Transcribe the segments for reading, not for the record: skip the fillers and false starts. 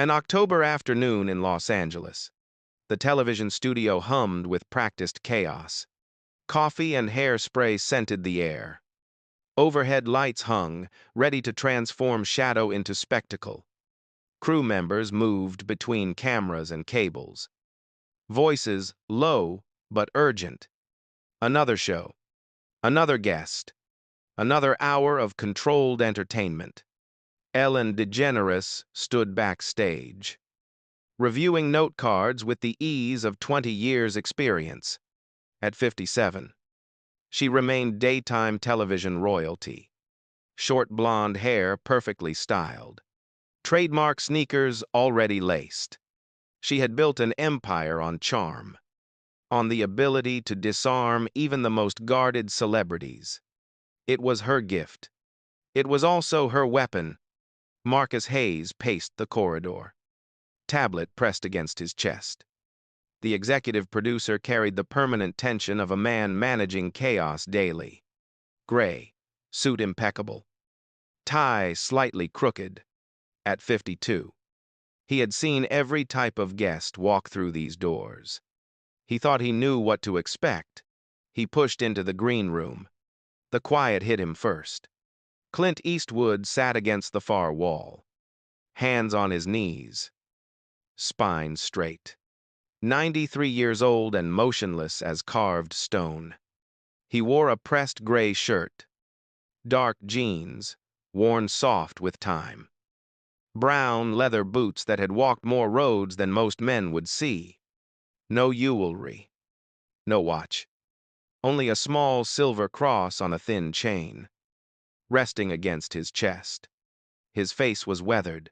An October afternoon in Los Angeles. The television studio hummed with practiced chaos. Coffee and hairspray scented the air. Overhead lights hung, ready to transform shadow into spectacle. Crew members moved between cameras and cables. Voices low but urgent. Another show. Another guest. Another hour of controlled entertainment. Ellen DeGeneres stood backstage, reviewing note cards with the ease of 20 years' experience. At 57, she remained daytime television royalty. Short blonde hair perfectly styled. Trademark sneakers already laced. She had built an empire on charm, on the ability to disarm even the most guarded celebrities. It was her gift. It was also her weapon. Marcus Hayes paced the corridor. Tablet pressed against his chest. The executive producer carried the permanent tension of a man managing chaos daily. Gray, suit impeccable. Tie slightly crooked. At 52. He had seen every type of guest walk through these doors. He thought he knew what to expect. He pushed into the green room. The quiet hit him first. Clint Eastwood sat against the far wall. Hands on his knees. Spine straight. 93 years old and motionless as carved stone. He wore a pressed gray shirt. Dark jeans, worn soft with time. Brown leather boots that had walked more roads than most men would see. No jewelry. No watch. Only a small silver cross on a thin chain, resting against his chest. His face was weathered,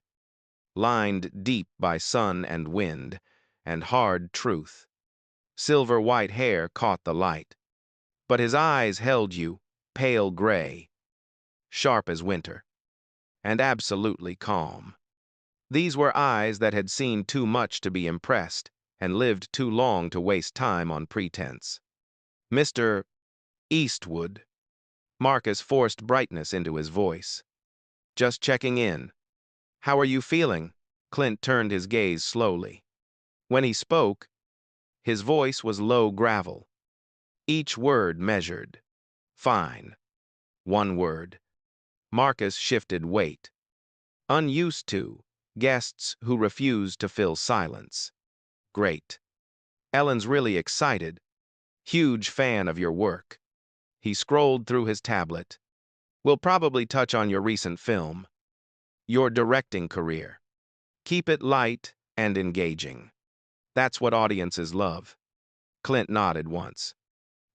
lined deep by sun and wind, and hard truth. Silver-white hair caught the light. But his eyes held you, pale gray, sharp as winter, and absolutely calm. These were eyes that had seen too much to be impressed and lived too long to waste time on pretense. Mr. Eastwood. Marcus forced brightness into his voice. Just checking in. How are you feeling? Clint turned his gaze slowly. When he spoke, his voice was low gravel. Each word measured. Fine. One word. Marcus shifted weight. Unused to guests who refused to fill silence. Great. Ellen's really excited. Huge fan of your work. He scrolled through his tablet. We'll probably touch on your recent film. Your directing career. Keep it light and engaging. That's what audiences love. Clint nodded once.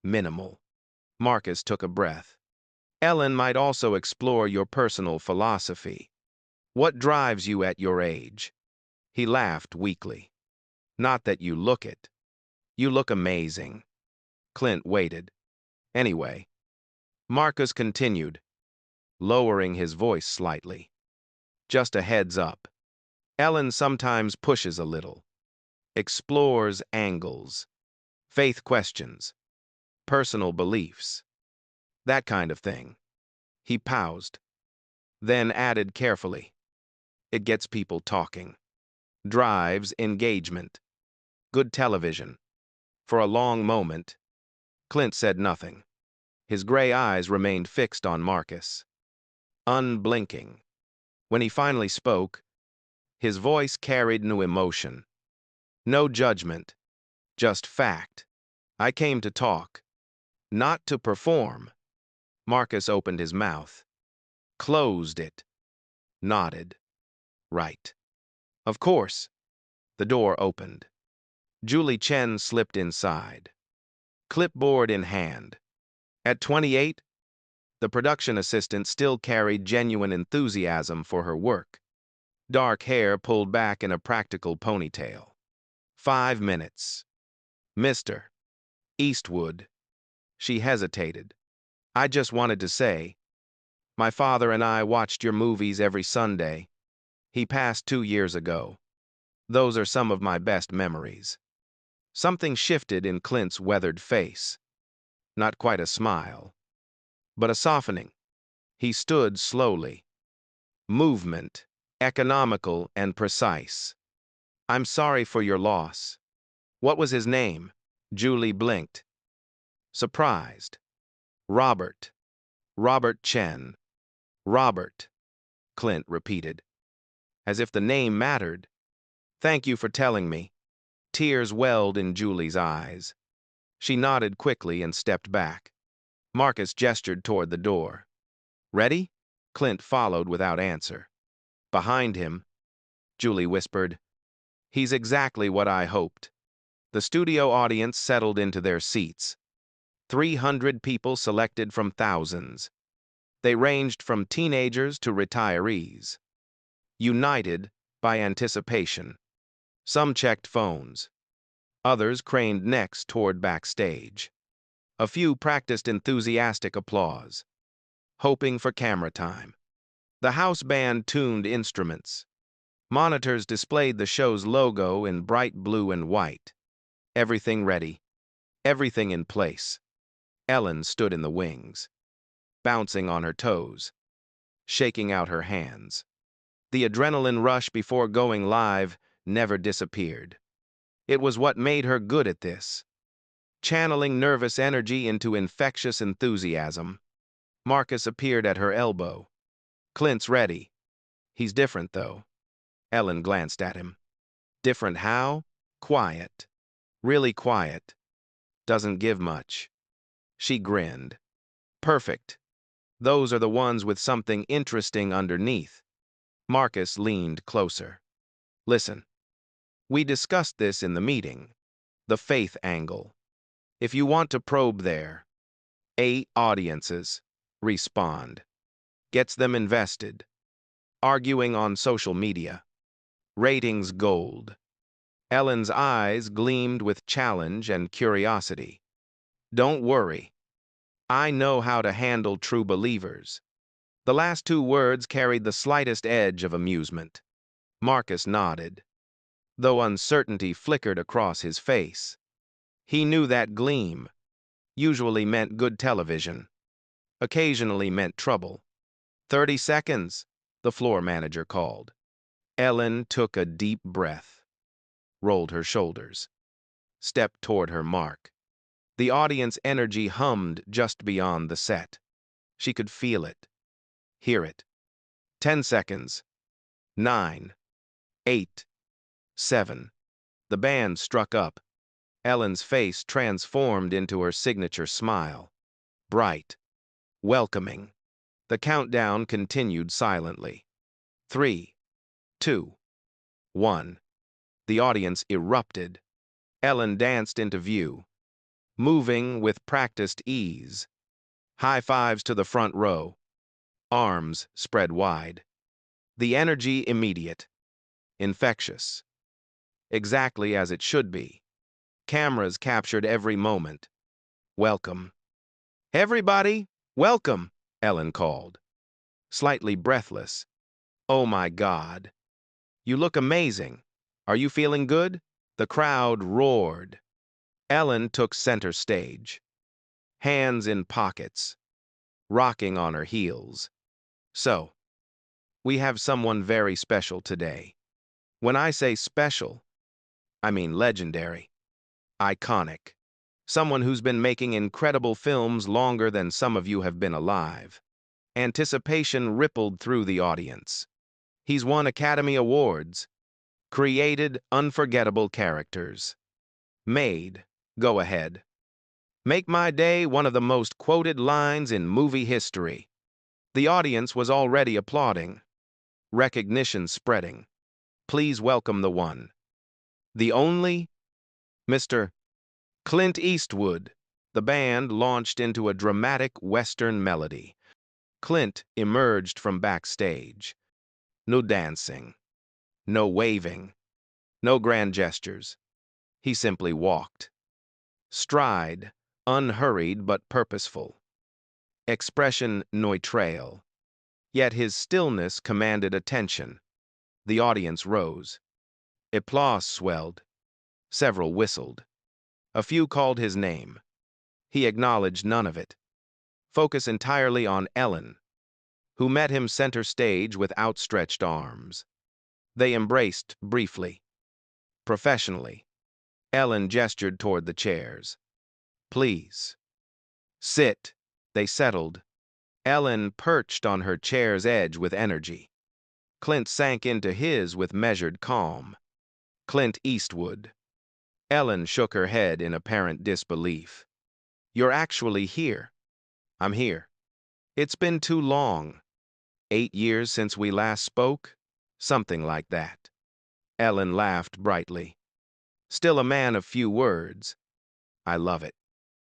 Minimal. Marcus took a breath. Ellen might also explore your personal philosophy. What drives you at your age? He laughed weakly. Not that you look it. You look amazing. Clint waited. Anyway. Marcus continued, lowering his voice slightly. Just a heads up. Ellen sometimes pushes a little. Explores angles. Faith questions. Personal beliefs. That kind of thing. He paused. Then added carefully. It gets people talking. Drives engagement. Good television. For a long moment, Clint said nothing. His gray eyes remained fixed on Marcus. Unblinking. When he finally spoke, his voice carried no emotion. No judgment. Just fact. I came to talk. Not to perform. Marcus opened his mouth. Closed it. Nodded. Right. Of course. The door opened. Julie Chen slipped inside. Clipboard in hand. At 28, the production assistant still carried genuine enthusiasm for her work. Dark hair pulled back in a practical ponytail. 5 minutes. Mr. Eastwood. She hesitated. I just wanted to say, my father and I watched your movies every Sunday. He passed 2 years ago. Those are some of my best memories. Something shifted in Clint's weathered face. Not quite a smile, but a softening. He stood slowly. Movement economical and precise. I'm sorry for your loss. What was his name? Julie blinked. Surprised. Robert. Robert Chen. Robert, Clint repeated, as if the name mattered. Thank you for telling me. Tears welled in Julie's eyes. She nodded quickly and stepped back. Marcus gestured toward the door. Ready? Clint followed without answer. Behind him, Julie whispered, He's exactly what I hoped. The studio audience settled into their seats. 300 people selected from thousands. They ranged from teenagers to retirees. United by anticipation. Some checked phones. Others craned necks toward backstage. A few practiced enthusiastic applause, hoping for camera time. The house band tuned instruments. Monitors displayed the show's logo in bright blue and white. Everything ready. Everything in place. Ellen stood in the wings, bouncing on her toes, shaking out her hands. The adrenaline rush before going live never disappeared. It was what made her good at this. Channeling nervous energy into infectious enthusiasm. Marcus appeared at her elbow. Clint's ready. He's different, though. Ellen glanced at him. Different how? Quiet. Really quiet. Doesn't give much. She grinned. Perfect. Those are the ones with something interesting underneath. Marcus leaned closer. Listen. We discussed this in the meeting. The faith angle. If you want to probe there, audiences respond. Gets them invested. Arguing on social media. Ratings gold. Ellen's eyes gleamed with challenge and curiosity. Don't worry. I know how to handle true believers. The last two words carried the slightest edge of amusement. Marcus nodded, though uncertainty flickered across his face. He knew that gleam usually meant good television, occasionally meant trouble. 30 seconds, the floor manager called. Ellen took a deep breath, rolled her shoulders, stepped toward her mark. The audience energy hummed just beyond the set. She could feel it, hear it. 10 seconds. 9, 8, 7. The band struck up. Ellen's face transformed into her signature smile. Bright, welcoming. The countdown continued silently. 3, 2, 1. The audience erupted. Ellen danced into view, moving with practiced ease. High fives to the front row. Arms spread wide. The energy immediate. Infectious. Exactly as it should be. Cameras captured every moment. Welcome. Everybody, welcome, Ellen called. Slightly breathless. Oh my God. You look amazing. Are you feeling good? The crowd roared. Ellen took center stage. Hands in pockets. Rocking on her heels. So, we have someone very special today. When I say special, I mean legendary. Iconic. Someone who's been making incredible films longer than some of you have been alive. Anticipation rippled through the audience. He's won Academy Awards. Created unforgettable characters. Made, go ahead. Make my day one of the most quoted lines in movie history. The audience was already applauding. Recognition spreading. Please welcome the one. The only? Mr. Clint Eastwood. The band launched into a dramatic Western melody. Clint emerged from backstage. No dancing. No waving. No grand gestures. He simply walked. Stride, unhurried but purposeful. Expression neutral. Yet his stillness commanded attention. The audience rose. Applause swelled. Several whistled. A few called his name. He acknowledged none of it. Focus entirely on Ellen. who met him center stage with outstretched arms. They embraced briefly. Professionally, Ellen gestured toward the chairs. "Please. Sit." They settled. Ellen perched on her chair's edge with energy. Clint sank into his with measured calm. Clint Eastwood. Ellen shook her head in apparent disbelief. "You're actually here." "I'm here." "It's been too long." 8 years since we last spoke? Something like that. Ellen laughed brightly. "Still a man of few words." "I love it."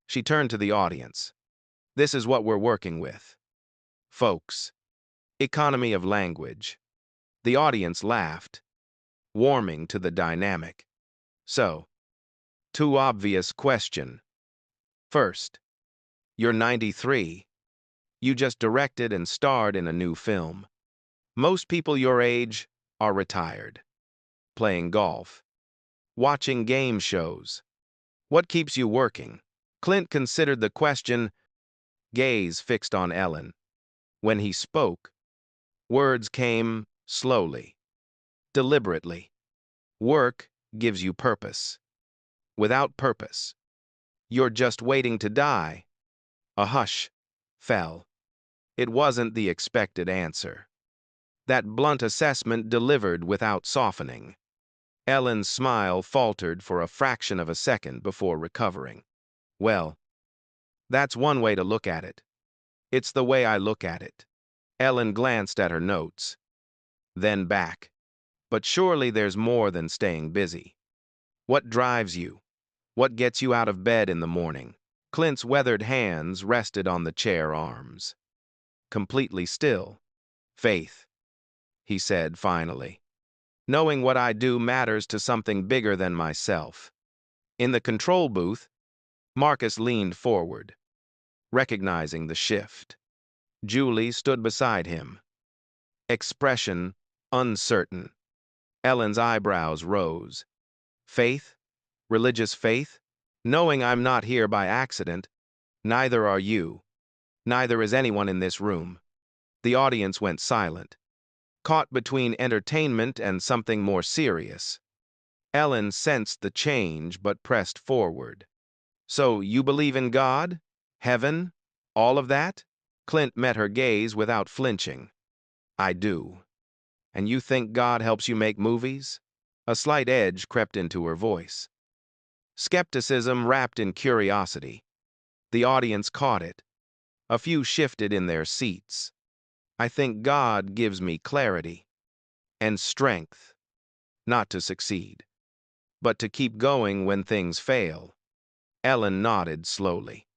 She turned to the audience. "This is what we're working with, folks. Economy of language." The audience laughed, warming to the dynamic. "So, too obvious question. First, you're 93. You just directed and starred in a new film. Most people your age are retired, playing golf, watching game shows. What keeps you working?" Clint considered the question, gaze fixed on Ellen. When he spoke, words came slowly, deliberately. "Work gives you purpose. Without purpose, you're just waiting to die." A hush fell. It wasn't the expected answer. That blunt assessment delivered without softening. Ellen's smile faltered for a fraction of a second before recovering. "Well, that's one way to look at it. It's the way I look at it." Ellen glanced at her notes, then back. "But surely there's more than staying busy. What drives you? What gets you out of bed in the morning?" Clint's weathered hands rested on the chair arms. Completely still. "Faith," he said finally. "Knowing what I do matters to something bigger than myself." In the control booth, Marcus leaned forward, recognizing the shift. Julie stood beside him, expression uncertain. Ellen's eyebrows rose. "Faith? Religious faith? Knowing I'm not here by accident. Neither are you. Neither is anyone in this room." The audience went silent, caught between entertainment and something more serious. Ellen sensed the change but pressed forward. "So you believe in God? Heaven? All of that?" Clint met her gaze without flinching. "I do." "And you think God helps you make movies?" A slight edge crept into her voice. Skepticism wrapped in curiosity. The audience caught it. A few shifted in their seats. "I think God gives me clarity and strength, not to succeed, but to keep going when things fail." Ellen nodded slowly.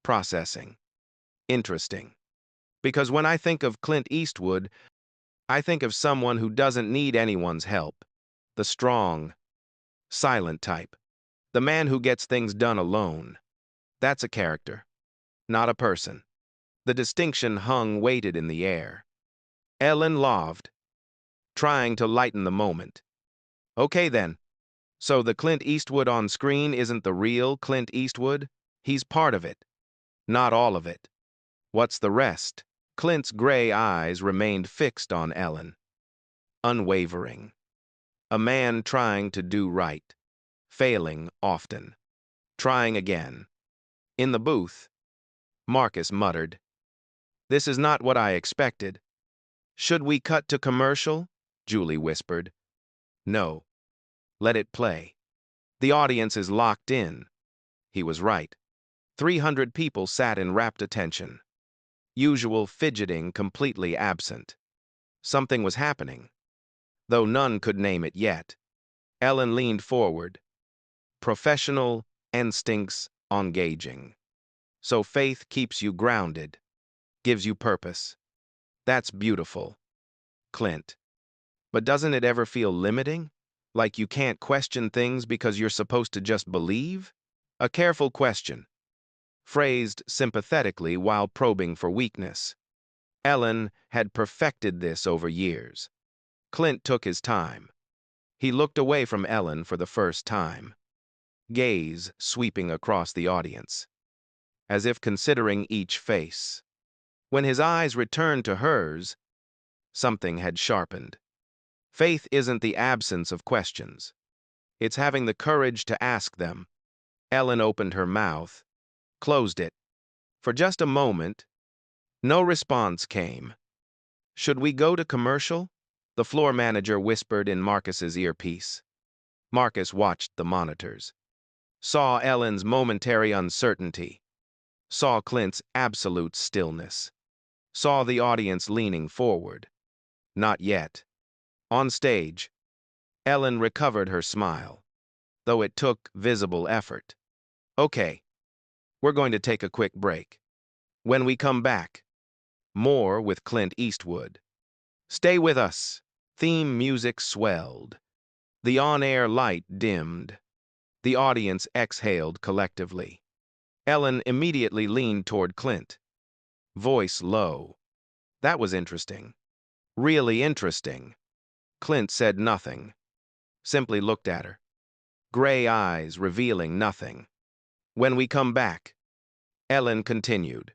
"Processing. Interesting. Because when I think of Clint Eastwood, I think of someone who doesn't need anyone's help. The strong, silent type. The man who gets things done alone. That's a character, not a person." The distinction hung weighted in the air. Ellen laughed, trying to lighten the moment. "Okay then. So the Clint Eastwood on screen isn't the real Clint Eastwood? He's part of it. Not all of it. What's the rest?" Clint's gray eyes remained fixed on Ellen, unwavering. A man trying to do right, failing often, trying again. In the booth, Marcus muttered, "This is not what I expected." "Should we cut to commercial?" Julie whispered. "No. Let it play. The audience is locked in." He was right. 300 people sat in rapt attention. Usual fidgeting completely absent. Something was happening, though none could name it yet. Ellen leaned forward. "Professional instincts engaging. So faith keeps you grounded, gives you purpose. That's beautiful, Clint. But doesn't it ever feel limiting? Like you can't question things because you're supposed to just believe?" A careful question, phrased sympathetically while probing for weakness. Ellen had perfected this over years. Clint took his time. He looked away from Ellen for the first time, gaze sweeping across the audience, as if considering each face. When his eyes returned to hers, something had sharpened. Faith isn't the absence of questions. It's having the courage to ask them. Ellen opened her mouth, closed it. For just a moment, no response came. "Should we go to commercial?" the floor manager whispered in Marcus's earpiece. Marcus watched the monitors, saw Ellen's momentary uncertainty, saw Clint's absolute stillness, saw the audience leaning forward. Not yet. On stage, Ellen recovered her smile, though it took visible effort. "Okay, we're going to take a quick break. When we come back, more with Clint Eastwood. Stay with us." Theme music swelled. The on-air light dimmed. The audience exhaled collectively. Ellen immediately leaned toward Clint, voice low. "That was interesting. Really interesting." Clint said nothing, simply looked at her, gray eyes revealing nothing. "When we come back," Ellen continued,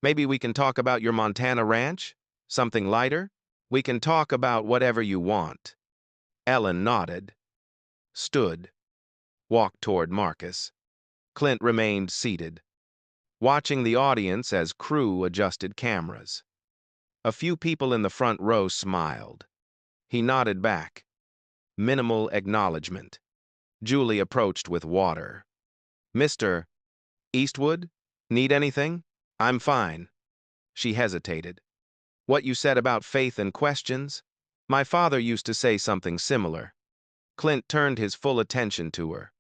"maybe we can talk about your Montana ranch? Something lighter? We can talk about whatever you want." Ellen nodded, stood, walked toward Marcus. Clint remained seated, watching the audience as crew adjusted cameras. A few people in the front row smiled. He nodded back. Minimal acknowledgement. Julie approached with water. "Mr. Eastwood? Need anything?" "I'm fine." She hesitated. "What you said about faith and questions? My father used to say something similar." Clint turned his full attention to her.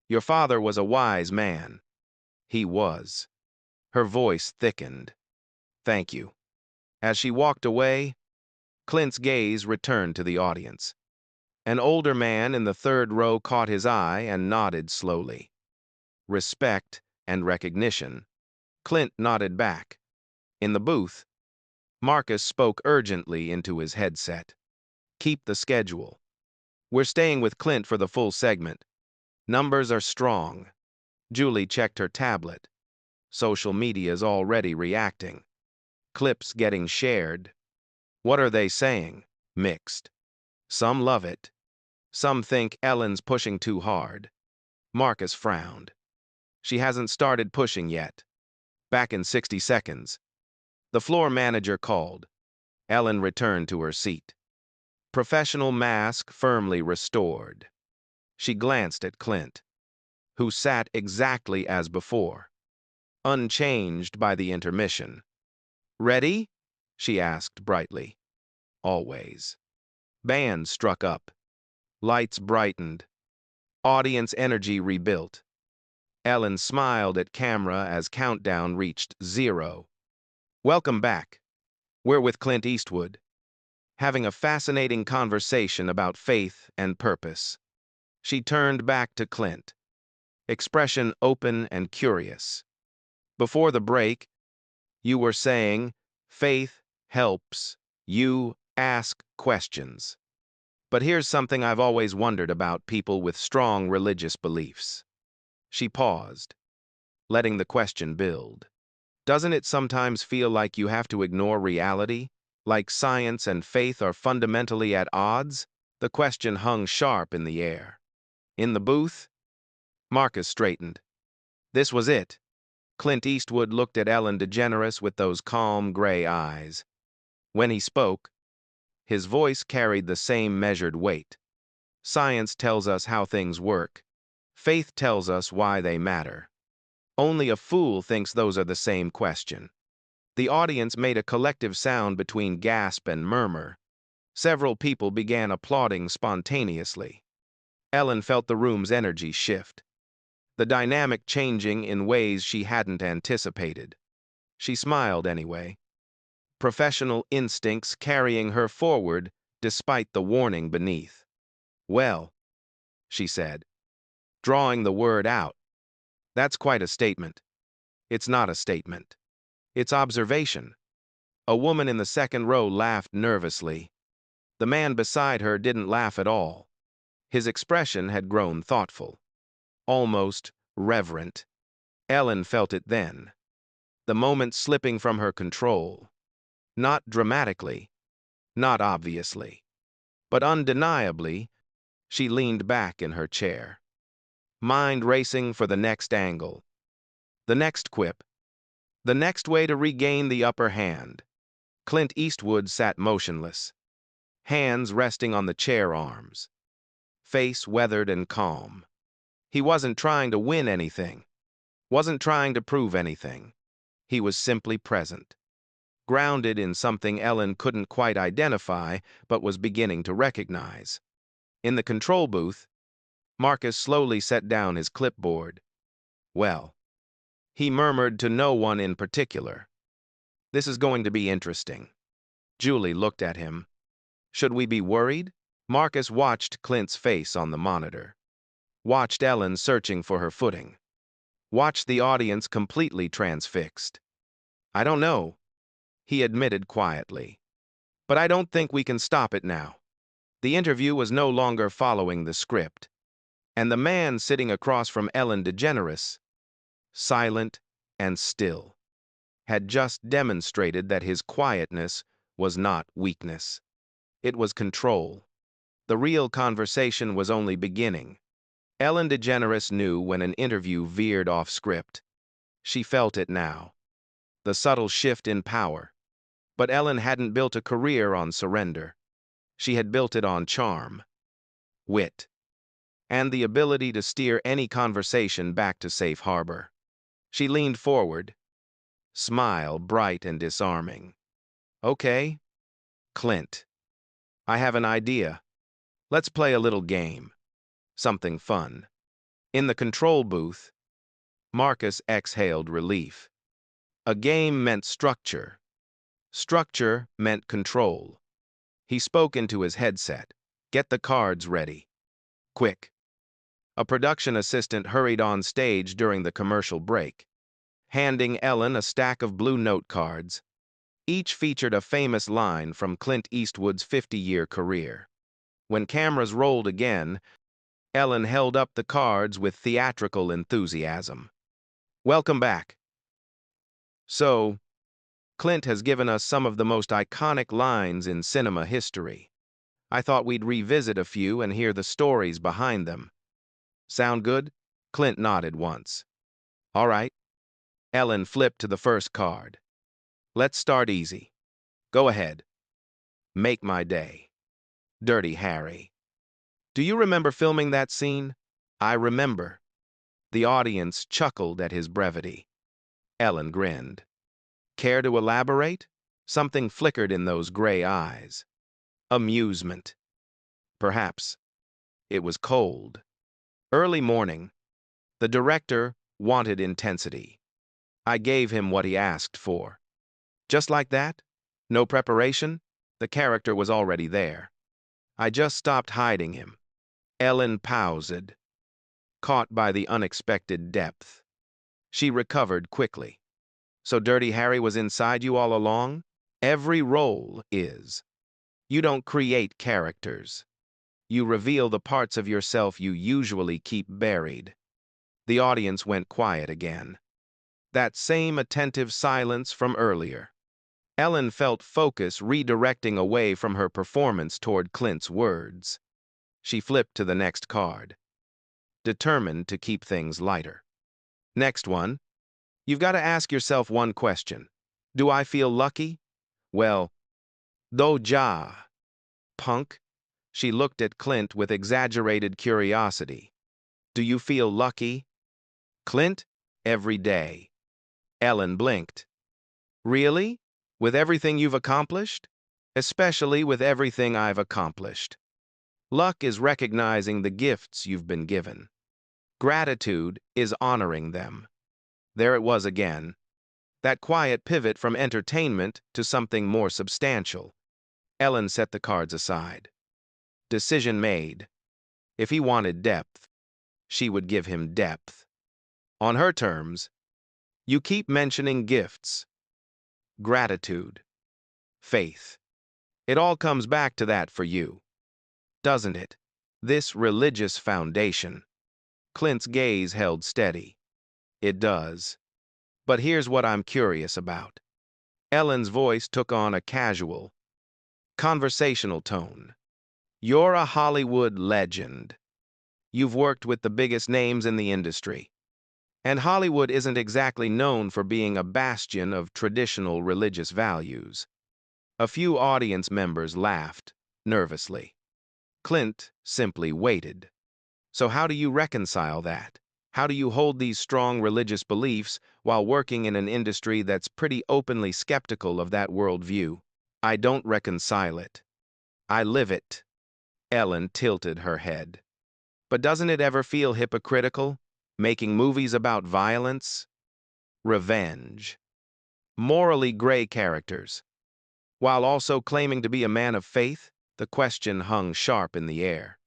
"Your father was a wise man." "He was." Her voice thickened. "Thank you." As she walked away, Clint's gaze returned to the audience. An older man in the third row caught his eye and nodded slowly. Respect and recognition. Clint nodded back. In the booth, Marcus spoke urgently into his headset. "Keep the schedule. We're staying with Clint for the full segment. Numbers are strong." Julie checked her tablet. Social media's already reacting. Clips getting shared. "What are they saying?" "Mixed. Some love it. Some think Ellen's pushing too hard." Marcus frowned. "She hasn't started pushing yet." Back in 60 seconds. The floor manager called. Ellen returned to her seat. Professional mask firmly restored. She glanced at Clint, who sat exactly as before, unchanged by the intermission. "Ready?" she asked brightly. "Always." Band struck up. Lights brightened. Audience energy rebuilt. Ellen smiled at camera as countdown reached 0. "Welcome back. We're with Clint Eastwood, having a fascinating conversation about faith and purpose." She turned back to Clint, expression open and curious. "Before the break, you were saying faith helps you ask questions. But here's something I've always wondered about people with strong religious beliefs." She paused, letting the question build. "Doesn't it sometimes feel like you have to ignore reality? Like science and faith are fundamentally at odds?" The question hung sharp in the air. In the booth, Marcus straightened. This was it. Clint Eastwood looked at Ellen DeGeneres with those calm gray eyes. When he spoke, his voice carried the same measured weight. "Science tells us how things work. Faith tells us why they matter. Only a fool thinks those are the same question." The audience made a collective sound between gasp and murmur. Several people began applauding spontaneously. Ellen felt the room's energy shift, the dynamic changing in ways she hadn't anticipated. She smiled anyway, professional instincts carrying her forward despite the warning beneath. "Well," she said, drawing the word out, "that's quite a statement." "It's not a statement. It's observation." A woman in the second row laughed nervously. The man beside her didn't laugh at all. His expression had grown thoughtful, almost reverent. Ellen felt it then. the moment slipping from her control. Not dramatically, not obviously, but undeniably, she leaned back in her chair, mind racing for the next angle, the next quip, the next way to regain the upper hand. Clint Eastwood sat motionless, hands resting on the chair arms, face weathered and calm. He wasn't trying to win anything, wasn't trying to prove anything. He was simply present, grounded in something Ellen couldn't quite identify but was beginning to recognize. In the control booth, Marcus slowly set down his clipboard. Well, he murmured to no one in particular. This is going to be interesting. Julie looked at him. Should we be worried? Marcus watched Clint's face on the monitor, watched Ellen searching for her footing, watched the audience completely transfixed. I don't know, he admitted quietly. But I don't think we can stop it now. The interview was no longer following the script, and the man sitting across from Ellen DeGeneres, silent and still, had just demonstrated that his quietness was not weakness. It was control. The real conversation was only beginning. Ellen DeGeneres knew when an interview veered off script. She felt it now, the subtle shift in power. But Ellen hadn't built a career on surrender. She had built it on charm, wit, and the ability to steer any conversation back to safe harbor. She leaned forward, smile bright and disarming. Okay, Clint, I have an idea. Let's play a little game. Something fun. In the control booth, Marcus exhaled relief. A game meant structure. Structure meant control. He spoke into his headset. Get the cards ready. Quick. A production assistant hurried on stage during the commercial break, handing Ellen a stack of blue note cards. Each featured a famous line from Clint Eastwood's 50-year career. When cameras rolled again, Ellen held up the cards with theatrical enthusiasm. Welcome back. So, Clint has given us some of the most iconic lines in cinema history. I thought we'd revisit a few and hear the stories behind them. Sound good? Clint nodded once. All right. Ellen flipped to the first card. Let's start easy. Go ahead. Make my day. Dirty Harry. Do you remember filming that scene? I remember. The audience chuckled at his brevity. Ellen grinned. Care to elaborate? Something flickered in those gray eyes. Amusement. Perhaps. It was cold. Early morning. The director wanted intensity. I gave him what he asked for. Just like that? No preparation? The character was already there. I just stopped hiding him. Ellen paused, caught by the unexpected depth. She recovered quickly. So Dirty Harry was inside you all along? Every role is. You don't create characters. You reveal the parts of yourself you usually keep buried. The audience went quiet again. That same attentive silence from earlier. Ellen felt focus redirecting away from her performance toward Clint's words. She flipped to the next card, determined to keep things lighter. Next one. You've got to ask yourself one question. Do I feel lucky? Well, do ja, punk? She looked at Clint with exaggerated curiosity. Do you feel lucky? Clint, every day. Ellen blinked. Really? With everything you've accomplished? Especially with everything I've accomplished. Luck is recognizing the gifts you've been given. Gratitude is honoring them. There it was again. That quiet pivot from entertainment to something more substantial. Ellen set the cards aside. Decision made. If he wanted depth, she would give him depth. On her terms. You keep mentioning gifts. Gratitude. Faith. It all comes back to that for you. Doesn't it? This religious foundation. Clint's gaze held steady. It does. But here's what I'm curious about. Ellen's voice took on a casual, conversational tone. You're a Hollywood legend. You've worked with the biggest names in the industry. And Hollywood isn't exactly known for being a bastion of traditional religious values. A few audience members laughed, nervously. Clint simply waited. So how do you reconcile that? How do you hold these strong religious beliefs while working in an industry that's pretty openly skeptical of that worldview? I don't reconcile it. I live it. Ellen tilted her head. But doesn't it ever feel hypocritical? Making movies about violence, revenge, morally gray characters, while also claiming to be a man of faith? The question hung sharp in the air.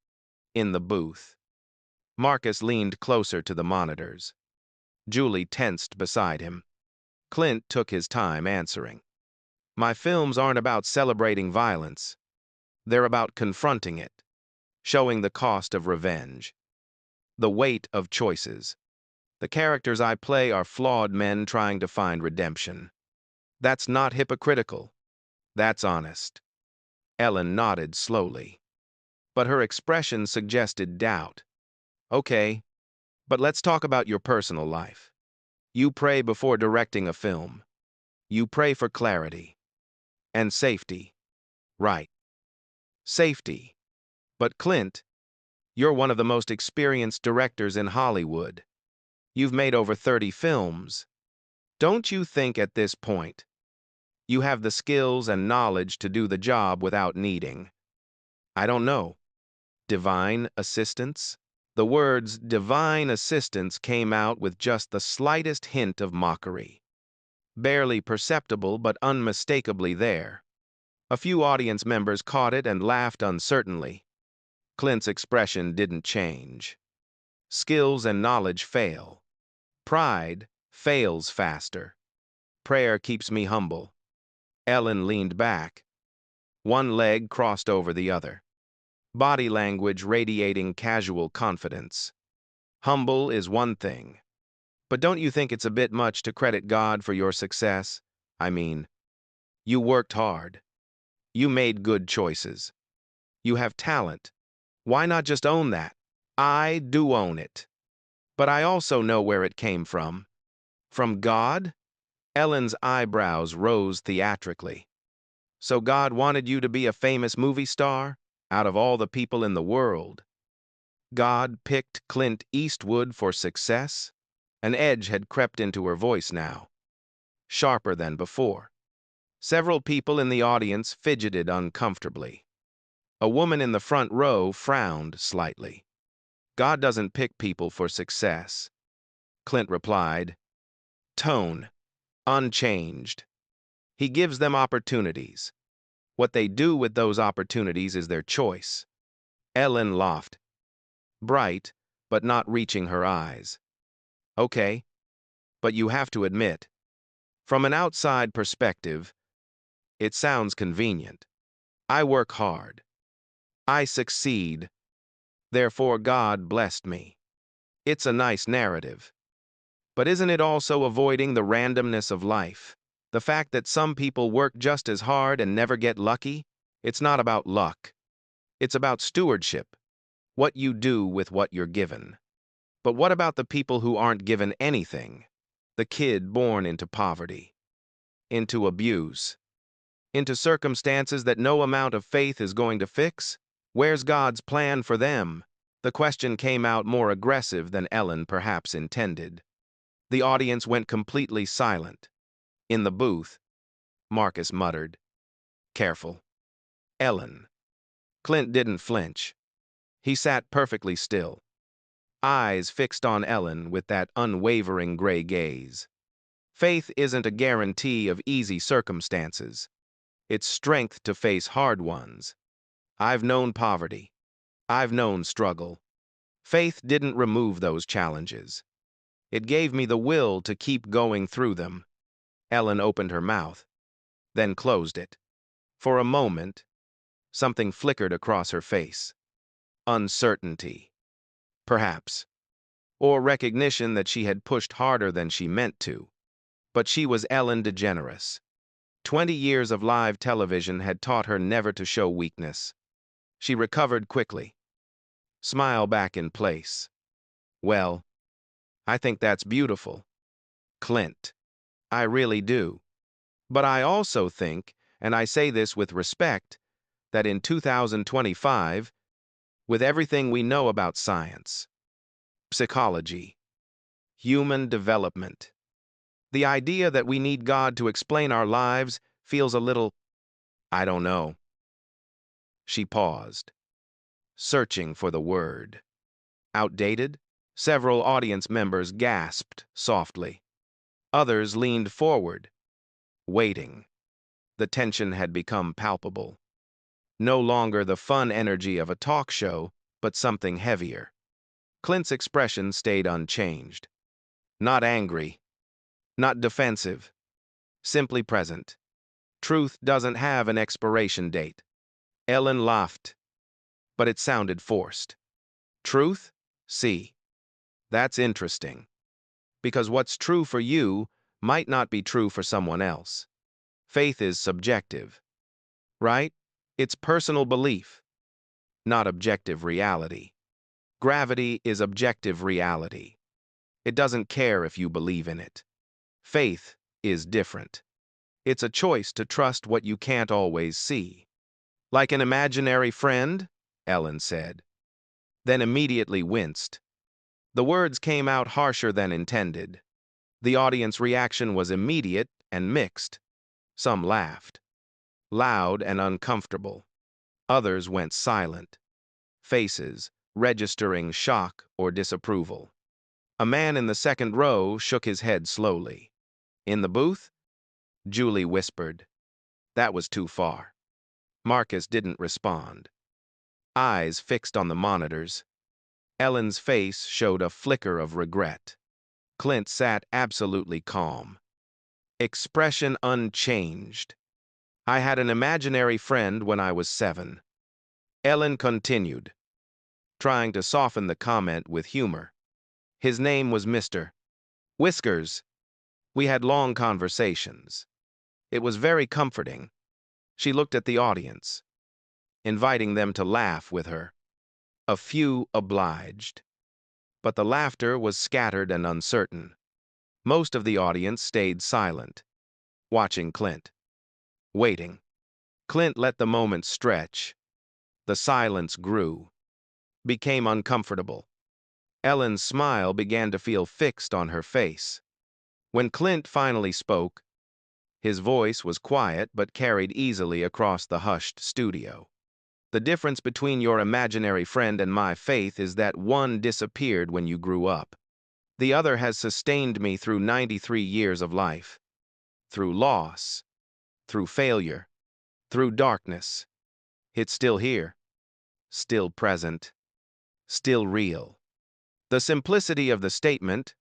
In the booth, Marcus leaned closer to the monitors. Julie tensed beside him. Clint took his time answering. My films aren't about celebrating violence. They're about confronting it, showing the cost of revenge, the weight of choices. The characters I play are flawed men trying to find redemption. That's not hypocritical. That's honest. Ellen nodded slowly, but her expression suggested doubt. Okay, but let's talk about your personal life. You pray before directing a film. You pray for clarity and safety. Right. Safety. But Clint, you're one of the most experienced directors in Hollywood. You've made over 30 films. Don't you think at this point you have the skills and knowledge to do the job without needing, I don't know, divine assistance? The words divine assistance came out with just the slightest hint of mockery. Barely perceptible but unmistakably there. A few audience members caught it and laughed uncertainly. Clint's expression didn't change. Skills and knowledge fail. Pride fails faster. Prayer keeps me humble. Ellen leaned back. One leg crossed over the other. Body language radiating casual confidence. Humble is one thing. But don't you think it's a bit much to credit God for your success? I mean, you worked hard. You made good choices. You have talent. Why not just own that? I do own it. But I also know where it came from. From God? Ellen's eyebrows rose theatrically. So God wanted you to be a famous movie star? Out of all the people in the world, God picked Clint Eastwood for success? An edge had crept into her voice now, sharper than before. Several people in the audience fidgeted uncomfortably. A woman in the front row frowned slightly. God doesn't pick people for success, Clint replied, tone unchanged. He gives them opportunities. What they do with those opportunities is their choice. Ellen laughed, bright, but not reaching her eyes. Okay, but you have to admit, from an outside perspective, it sounds convenient. I work hard. I succeed. Therefore God blessed me. It's a nice narrative. But isn't it also avoiding the randomness of life? The fact that some people work just as hard and never get lucky? It's not about luck. It's about stewardship. What you do with what you're given. But what about the people who aren't given anything? The kid born into poverty, into abuse, into circumstances that no amount of faith is going to fix? Where's God's plan for them? The question came out more aggressive than Ellen perhaps intended. The audience went completely silent. In the booth, Marcus muttered, careful. Ellen. Clint didn't flinch. He sat perfectly still, eyes fixed on Ellen with that unwavering gray gaze. Faith isn't a guarantee of easy circumstances. It's strength to face hard ones. I've known poverty. I've known struggle. Faith didn't remove those challenges. It gave me the will to keep going through them. Ellen opened her mouth, then closed it. For a moment, something flickered across her face. Uncertainty, perhaps, or recognition that she had pushed harder than she meant to. But she was Ellen DeGeneres. 20 years of live television had taught her never to show weakness. She recovered quickly. Smile back in place. Well, I think that's beautiful, Clint. I really do. But I also think, and I say this with respect, that in 2025, with everything we know about science, psychology, human development, the idea that we need God to explain our lives feels a little, I don't know. She paused, searching for the word. Outdated? Several audience members gasped softly. Others leaned forward, waiting. The tension had become palpable. No longer the fun energy of a talk show, but something heavier. Clint's expression stayed unchanged. Not angry, not defensive, simply present. Truth doesn't have an expiration date. Ellen laughed, but it sounded forced. Truth? See. That's interesting. Because what's true for you might not be true for someone else. Faith is subjective, right? It's personal belief, not objective reality. Gravity is objective reality. It doesn't care if you believe in it. Faith is different. It's a choice to trust what you can't always see. Like an imaginary friend, Ellen said, then immediately winced. The words came out harsher than intended. The audience reaction was immediate and mixed. Some laughed, loud and uncomfortable. Others went silent, faces registering shock or disapproval. A man in the second row shook his head slowly. In the booth? Julie whispered. That was too far. Marcus didn't respond. Eyes fixed on the monitors. Ellen's face showed a flicker of regret. Clint sat absolutely calm. Expression unchanged. I had an imaginary friend when I was 7. Ellen continued, trying to soften the comment with humor. His name was Mr. Whiskers. We had long conversations. It was very comforting. She looked at the audience, inviting them to laugh with her. A few obliged. But the laughter was scattered and uncertain. Most of the audience stayed silent, watching Clint. Waiting. Clint let the moment stretch. The silence grew, became uncomfortable. Ellen's smile began to feel fixed on her face. When Clint finally spoke, his voice was quiet but carried easily across the hushed studio. The difference between your imaginary friend and my faith is that one disappeared when you grew up. The other has sustained me through 93 years of life. Through loss, through failure, through darkness. It's still here, still present, still real. The simplicity of the statement,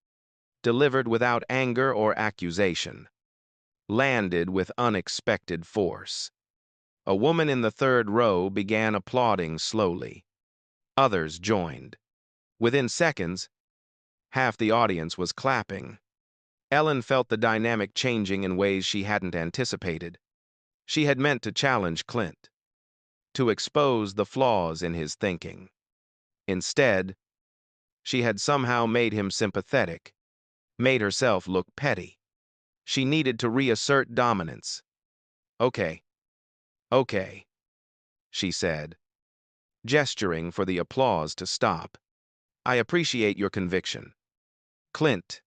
delivered without anger or accusation, landed with unexpected force. A woman in the third row began applauding slowly. Others joined. Within seconds, half the audience was clapping. Ellen felt the dynamic changing in ways she hadn't anticipated. She had meant to challenge Clint, to expose the flaws in his thinking. Instead, she had somehow made him sympathetic, made herself look petty. She needed to reassert dominance. Okay, she said, gesturing for the applause to stop. I appreciate your conviction, Clint,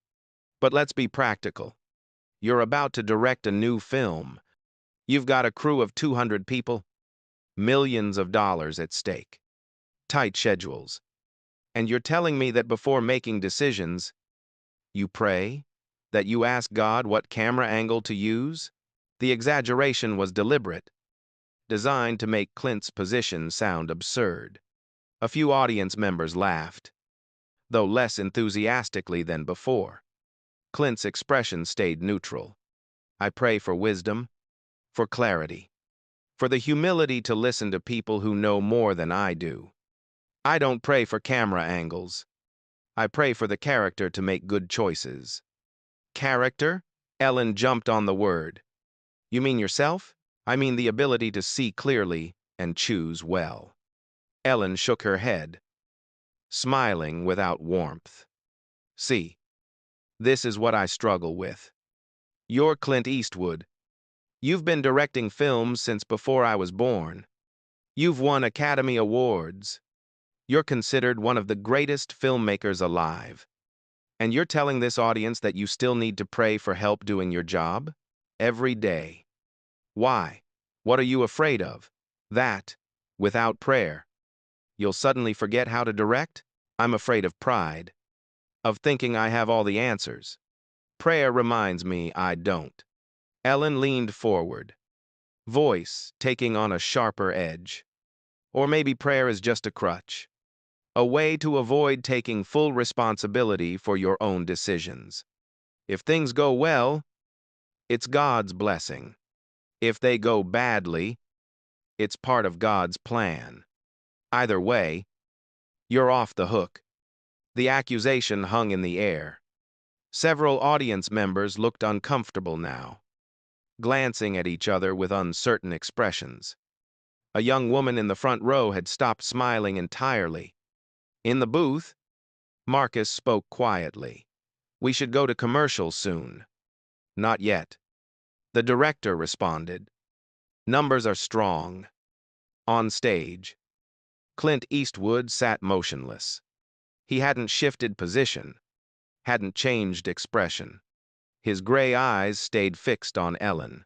but let's be practical. You're about to direct a new film. You've got a crew of 200 people, millions of dollars at stake, tight schedules. And you're telling me that before making decisions, you pray? That you ask God what camera angle to use? The exaggeration was deliberate, designed to make Clint's position sound absurd. A few audience members laughed, though less enthusiastically than before. Clint's expression stayed neutral. I pray for wisdom, for clarity, for the humility to listen to people who know more than I do. I don't pray for camera angles. I pray for the character to make good choices. Character? Ellen jumped on the word. You mean yourself? I mean the ability to see clearly and choose well. Ellen shook her head, smiling without warmth. See, this is what I struggle with. You're Clint Eastwood. You've been directing films since before I was born. You've won Academy Awards. You're considered one of the greatest filmmakers alive. And you're telling this audience that you still need to pray for help doing your job? Every day. Why? What are you afraid of? That, without prayer, you'll suddenly forget how to direct? I'm afraid of pride. Of thinking I have all the answers. Prayer reminds me I don't. Ellen leaned forward, voice taking on a sharper edge. Or maybe prayer is just a crutch. A way to avoid taking full responsibility for your own decisions. If things go well, it's God's blessing. If they go badly, it's part of God's plan. Either way, you're off the hook. The accusation hung in the air. Several audience members looked uncomfortable now, glancing at each other with uncertain expressions. A young woman in the front row had stopped smiling entirely. In the booth, Marcus spoke quietly. We should go to commercial soon. Not yet. The director responded. Numbers are strong. On stage, Clint Eastwood sat motionless. He hadn't shifted position, hadn't changed expression. His gray eyes stayed fixed on Ellen,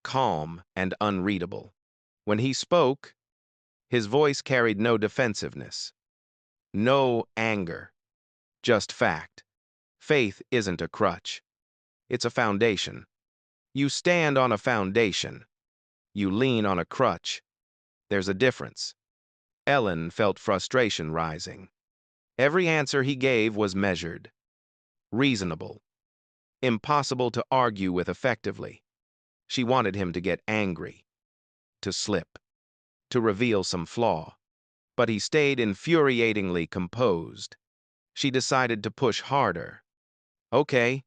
calm and unreadable. When he spoke, his voice carried no defensiveness, no anger, just fact. Faith isn't a crutch. It's a foundation. You stand on a foundation. You lean on a crutch. There's a difference. Ellen felt frustration rising. Every answer he gave was measured, reasonable, impossible to argue with effectively. She wanted him to get angry, to slip, to reveal some flaw. But he stayed infuriatingly composed. She decided to push harder. Okay,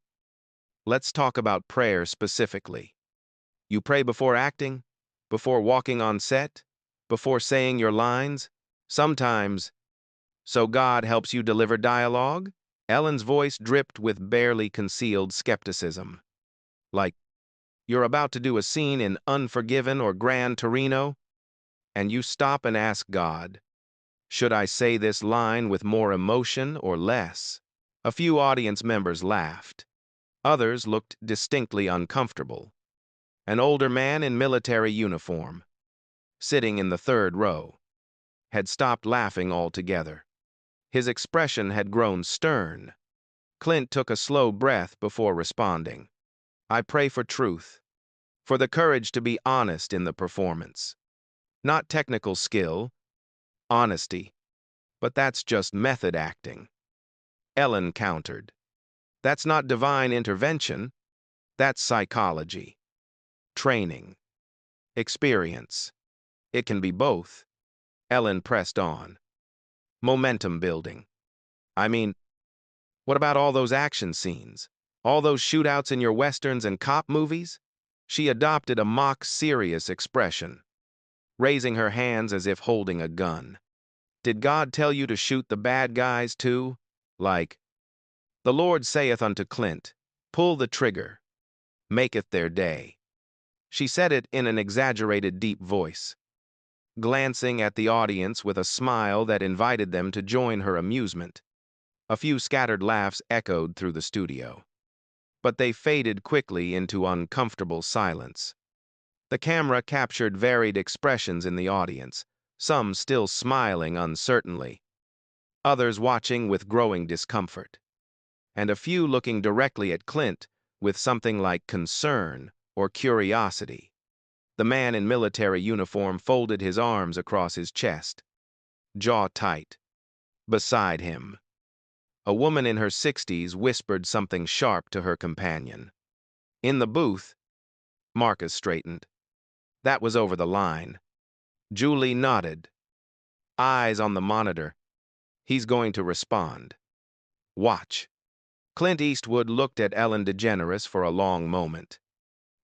let's talk about prayer specifically. You pray before acting? Before walking on set? Before saying your lines? Sometimes. So God helps you deliver dialogue? Ellen's voice dripped with barely concealed skepticism. Like, you're about to do a scene in Unforgiven or Gran Torino, and you stop and ask God, should I say this line with more emotion or less? A few audience members laughed. Others looked distinctly uncomfortable. An older man in military uniform, sitting in the third row, had stopped laughing altogether. His expression had grown stern. Clint took a slow breath before responding. I pray for truth, for the courage to be honest in the performance. Not technical skill, honesty, but that's just method acting. Ellen countered. That's not divine intervention, that's psychology. Training. Experience. It can be both. Ellen pressed on. Momentum building. I mean, what about all those action scenes? All those shootouts in your westerns and cop movies? She adopted a mock serious expression, raising her hands as if holding a gun. Did God tell you to shoot the bad guys too? Like, the Lord saith unto Clint, pull the trigger, maketh their day. She said it in an exaggerated deep voice, glancing at the audience with a smile that invited them to join her amusement. A few scattered laughs echoed through the studio, but they faded quickly into uncomfortable silence. The camera captured varied expressions in the audience, some still smiling uncertainly, others watching with growing discomfort, and a few looking directly at Clint with something like concern or curiosity. The man in military uniform folded his arms across his chest, jaw tight. Beside him, a woman in her 60s whispered something sharp to her companion. In the booth, Marcus straightened. That was over the line. Julie nodded, eyes on the monitor. He's going to respond. Watch. Clint Eastwood looked at Ellen DeGeneres for a long moment.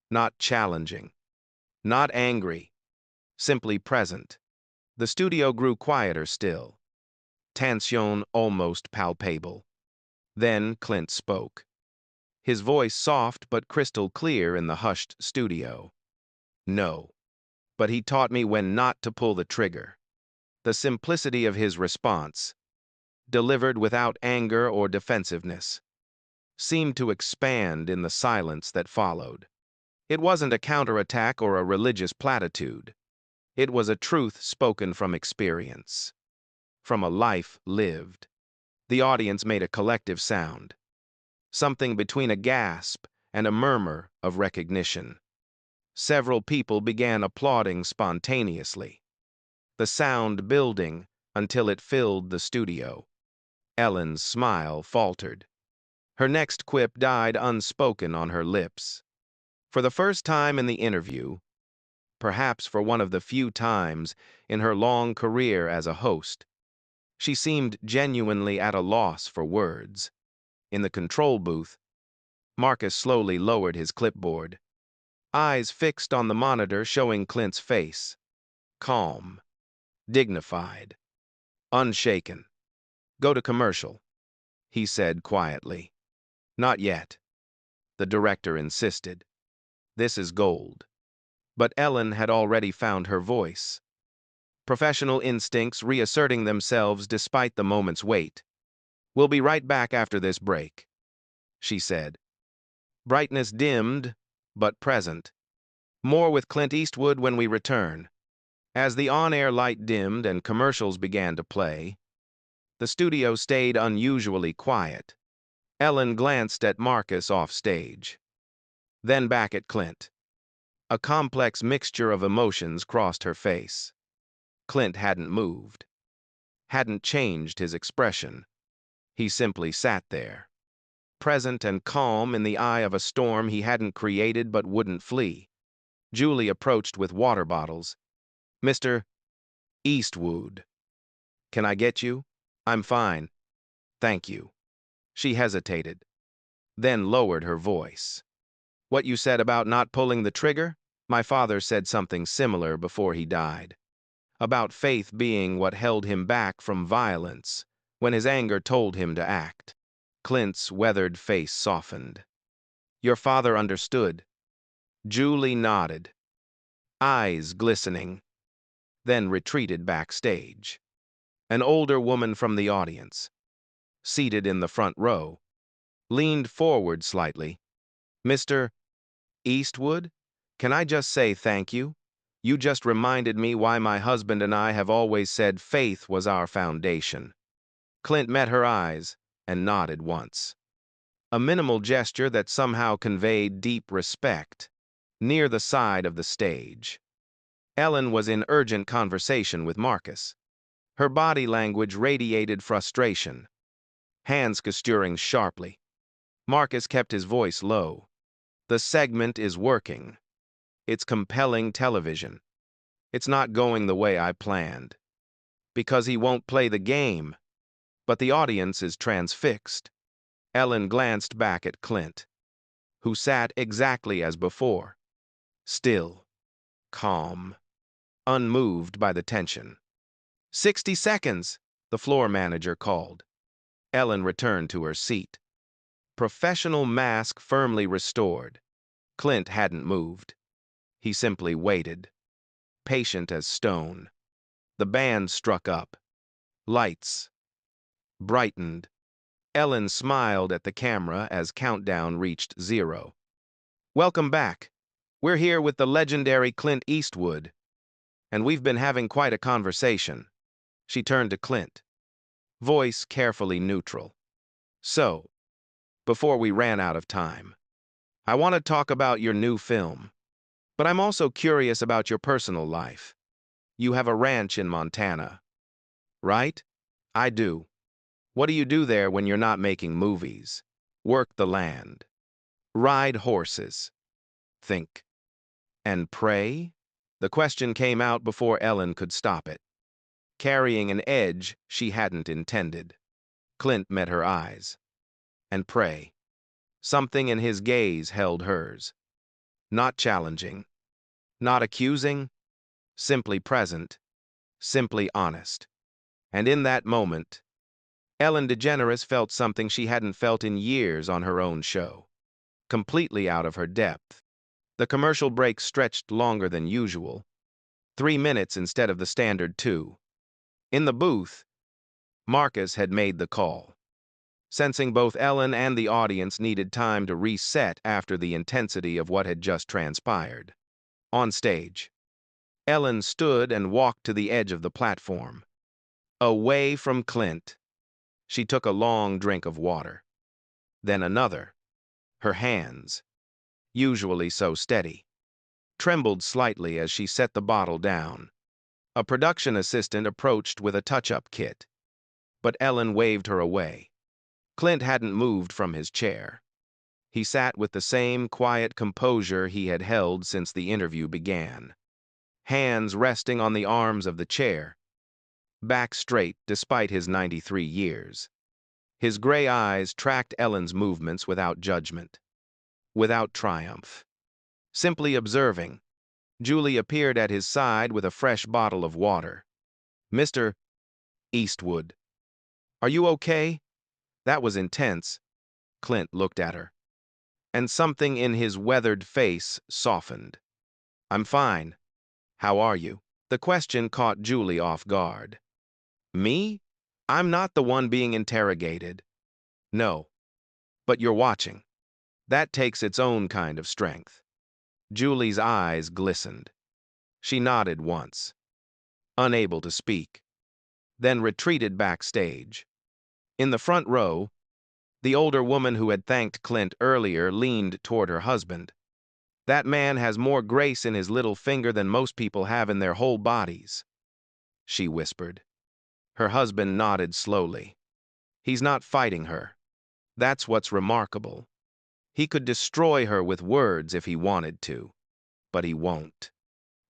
Not challenging. Not angry. Simply present. The studio grew quieter still. Tension almost palpable. Then Clint spoke. His voice soft but crystal clear in the hushed studio. No. But he taught me when not to pull the trigger. The simplicity of his response, delivered without anger or defensiveness, seemed to expand in the silence that followed. It wasn't a counterattack or a religious platitude. It was a truth spoken from experience, from a life lived. The audience made a collective sound, something between a gasp and a murmur of recognition. Several people began applauding spontaneously, the sound building until it filled the studio. Ellen's smile faltered. Her next quip died unspoken on her lips. For the first time in the interview, perhaps for one of the few times in her long career as a host, she seemed genuinely at a loss for words. In the control booth, Marcus slowly lowered his clipboard, eyes fixed on the monitor showing Clint's face. Calm, dignified, unshaken. "Go to commercial," he said quietly. "Not yet," the director insisted. "This is gold." But Ellen had already found her voice, professional instincts reasserting themselves despite the moment's wait. "We'll be right back after this break," she said. Brightness dimmed, but present. More with Clint Eastwood when we return. As the on-air light dimmed and commercials began to play, the studio stayed unusually quiet. Ellen glanced at Marcus off stage, then back at Clint. A complex mixture of emotions crossed her face. Clint hadn't moved, hadn't changed his expression. He simply sat there, present and calm in the eye of a storm he hadn't created but wouldn't flee. Julie approached with water bottles. "Mr. Eastwood, can I get you?" "I'm fine, thank you." She hesitated, then lowered her voice. "What you said about not pulling the trigger? My father said something similar before he died. About faith being what held him back from violence when his anger told him to act." Clint's weathered face softened. "Your father understood." Julie nodded, eyes glistening, then retreated backstage. An older woman from the audience, seated in the front row, leaned forward slightly. "Mr. Eastwood, can I just say thank you? You just reminded me why my husband and I have always said faith was our foundation." Clint met her eyes and nodded once. A minimal gesture that somehow conveyed deep respect. Near the side of the stage, Ellen was in urgent conversation with Marcus. Her body language radiated frustration, hands gesturing sharply. Marcus kept his voice low. "The segment is working. It's compelling television. It's not going the way I planned. Because he won't play the game." But the audience is transfixed. Ellen glanced back at Clint, who sat exactly as before, still, calm, unmoved by the tension. 60 seconds, the floor manager called. Ellen returned to her seat, professional mask firmly restored. Clint hadn't moved. He simply waited, patient as stone. The band struck up. Lights brightened. Ellen smiled at the camera as countdown reached 0. "Welcome back. We're here with the legendary Clint Eastwood, and we've been having quite a conversation." She turned to Clint, voice carefully neutral. "So, before we ran out of time, I want to talk about your new film, but I'm also curious about your personal life. You have a ranch in Montana, right?" "I do." "What do you do there when you're not making movies?" "Work the land. Ride horses. Think. And pray?" The question came out before Ellen could stop it, carrying an edge she hadn't intended. Clint met her eyes. and pray. Something in his gaze held hers. Not challenging, not accusing, simply present, simply honest. And in that moment, Ellen DeGeneres felt something she hadn't felt in years on her own show. Completely out of her depth. The commercial break stretched longer than usual, 3 minutes instead of the standard 2. In the booth, Marcus had made the call. Sensing both Ellen and the audience needed time to reset after the intensity of what had just transpired. On stage, Ellen stood and walked to the edge of the platform. Away from Clint. She took a long drink of water. Then another. Her hands, usually so steady, trembled slightly as she set the bottle down. A production assistant approached with a touch-up kit, but Ellen waved her away. Clint hadn't moved from his chair. He sat with the same quiet composure he had held since the interview began. Hands resting on the arms of the chair, back straight despite his 93 years. His gray eyes tracked Ellen's movements without judgment, without triumph. Simply observing, Julie appeared at his side with a fresh bottle of water. "Mr. Eastwood, are you okay?" That was intense. Clint looked at her, and something in his weathered face softened. "I'm fine. How are you?" The question caught Julie off guard. "Me? I'm not the one being interrogated." "No. But you're watching. That takes its own kind of strength." Julie's eyes glistened. She nodded once, unable to speak, then retreated backstage. In the front row, the older woman who had thanked Clint earlier leaned toward her husband. "That man has more grace in his little finger than most people have in their whole bodies," she whispered. Her husband nodded slowly. "He's not fighting her. That's what's remarkable. He could destroy her with words if he wanted to, but he won't."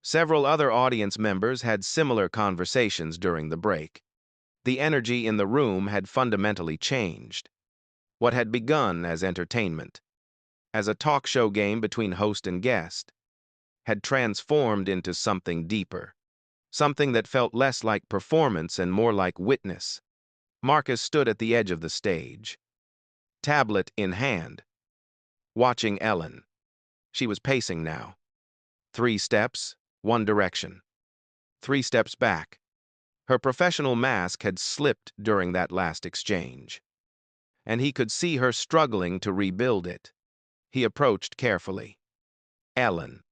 Several other audience members had similar conversations during the break. The energy in the room had fundamentally changed. What had begun as entertainment, as a talk show game between host and guest, had transformed into something deeper, something that felt less like performance and more like witness. Marcus stood at the edge of the stage, tablet in hand, watching Ellen. She was pacing now. 3 steps, 1 direction. 3 steps back. Her professional mask had slipped during that last exchange, and he could see her struggling to rebuild it. He approached carefully. "Ellen,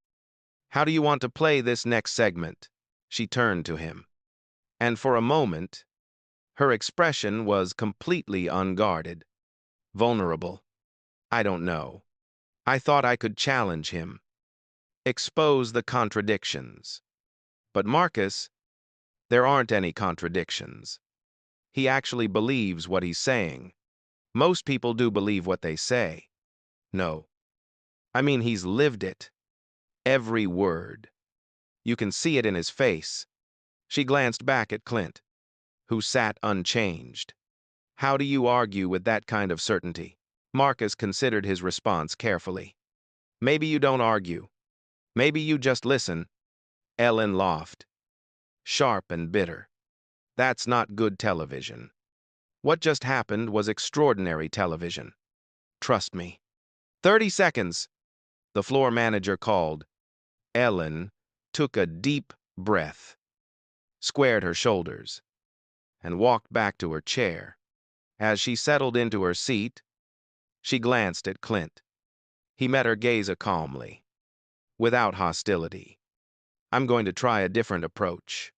how do you want to play this next segment?" She turned to him, and for a moment, her expression was completely unguarded, vulnerable. "I don't know. I thought I could challenge him, expose the contradictions. But Marcus, there aren't any contradictions. He actually believes what he's saying. Most people do believe what they say. No. I mean, he's lived it. Every word. You can see it in his face." She glanced back at Clint, who sat unchanged. "How do you argue with that kind of certainty?" Marcus considered his response carefully. "Maybe you don't argue. Maybe you just listen." Ellen laughed, sharp and bitter. "That's not good television. What just happened was extraordinary television. Trust me." 30 seconds, the floor manager called. Ellen took a deep breath, squared her shoulders, and walked back to her chair. As she settled into her seat, she glanced at Clint. He met her gaze calmly, without hostility. "I'm going to try a different approach,"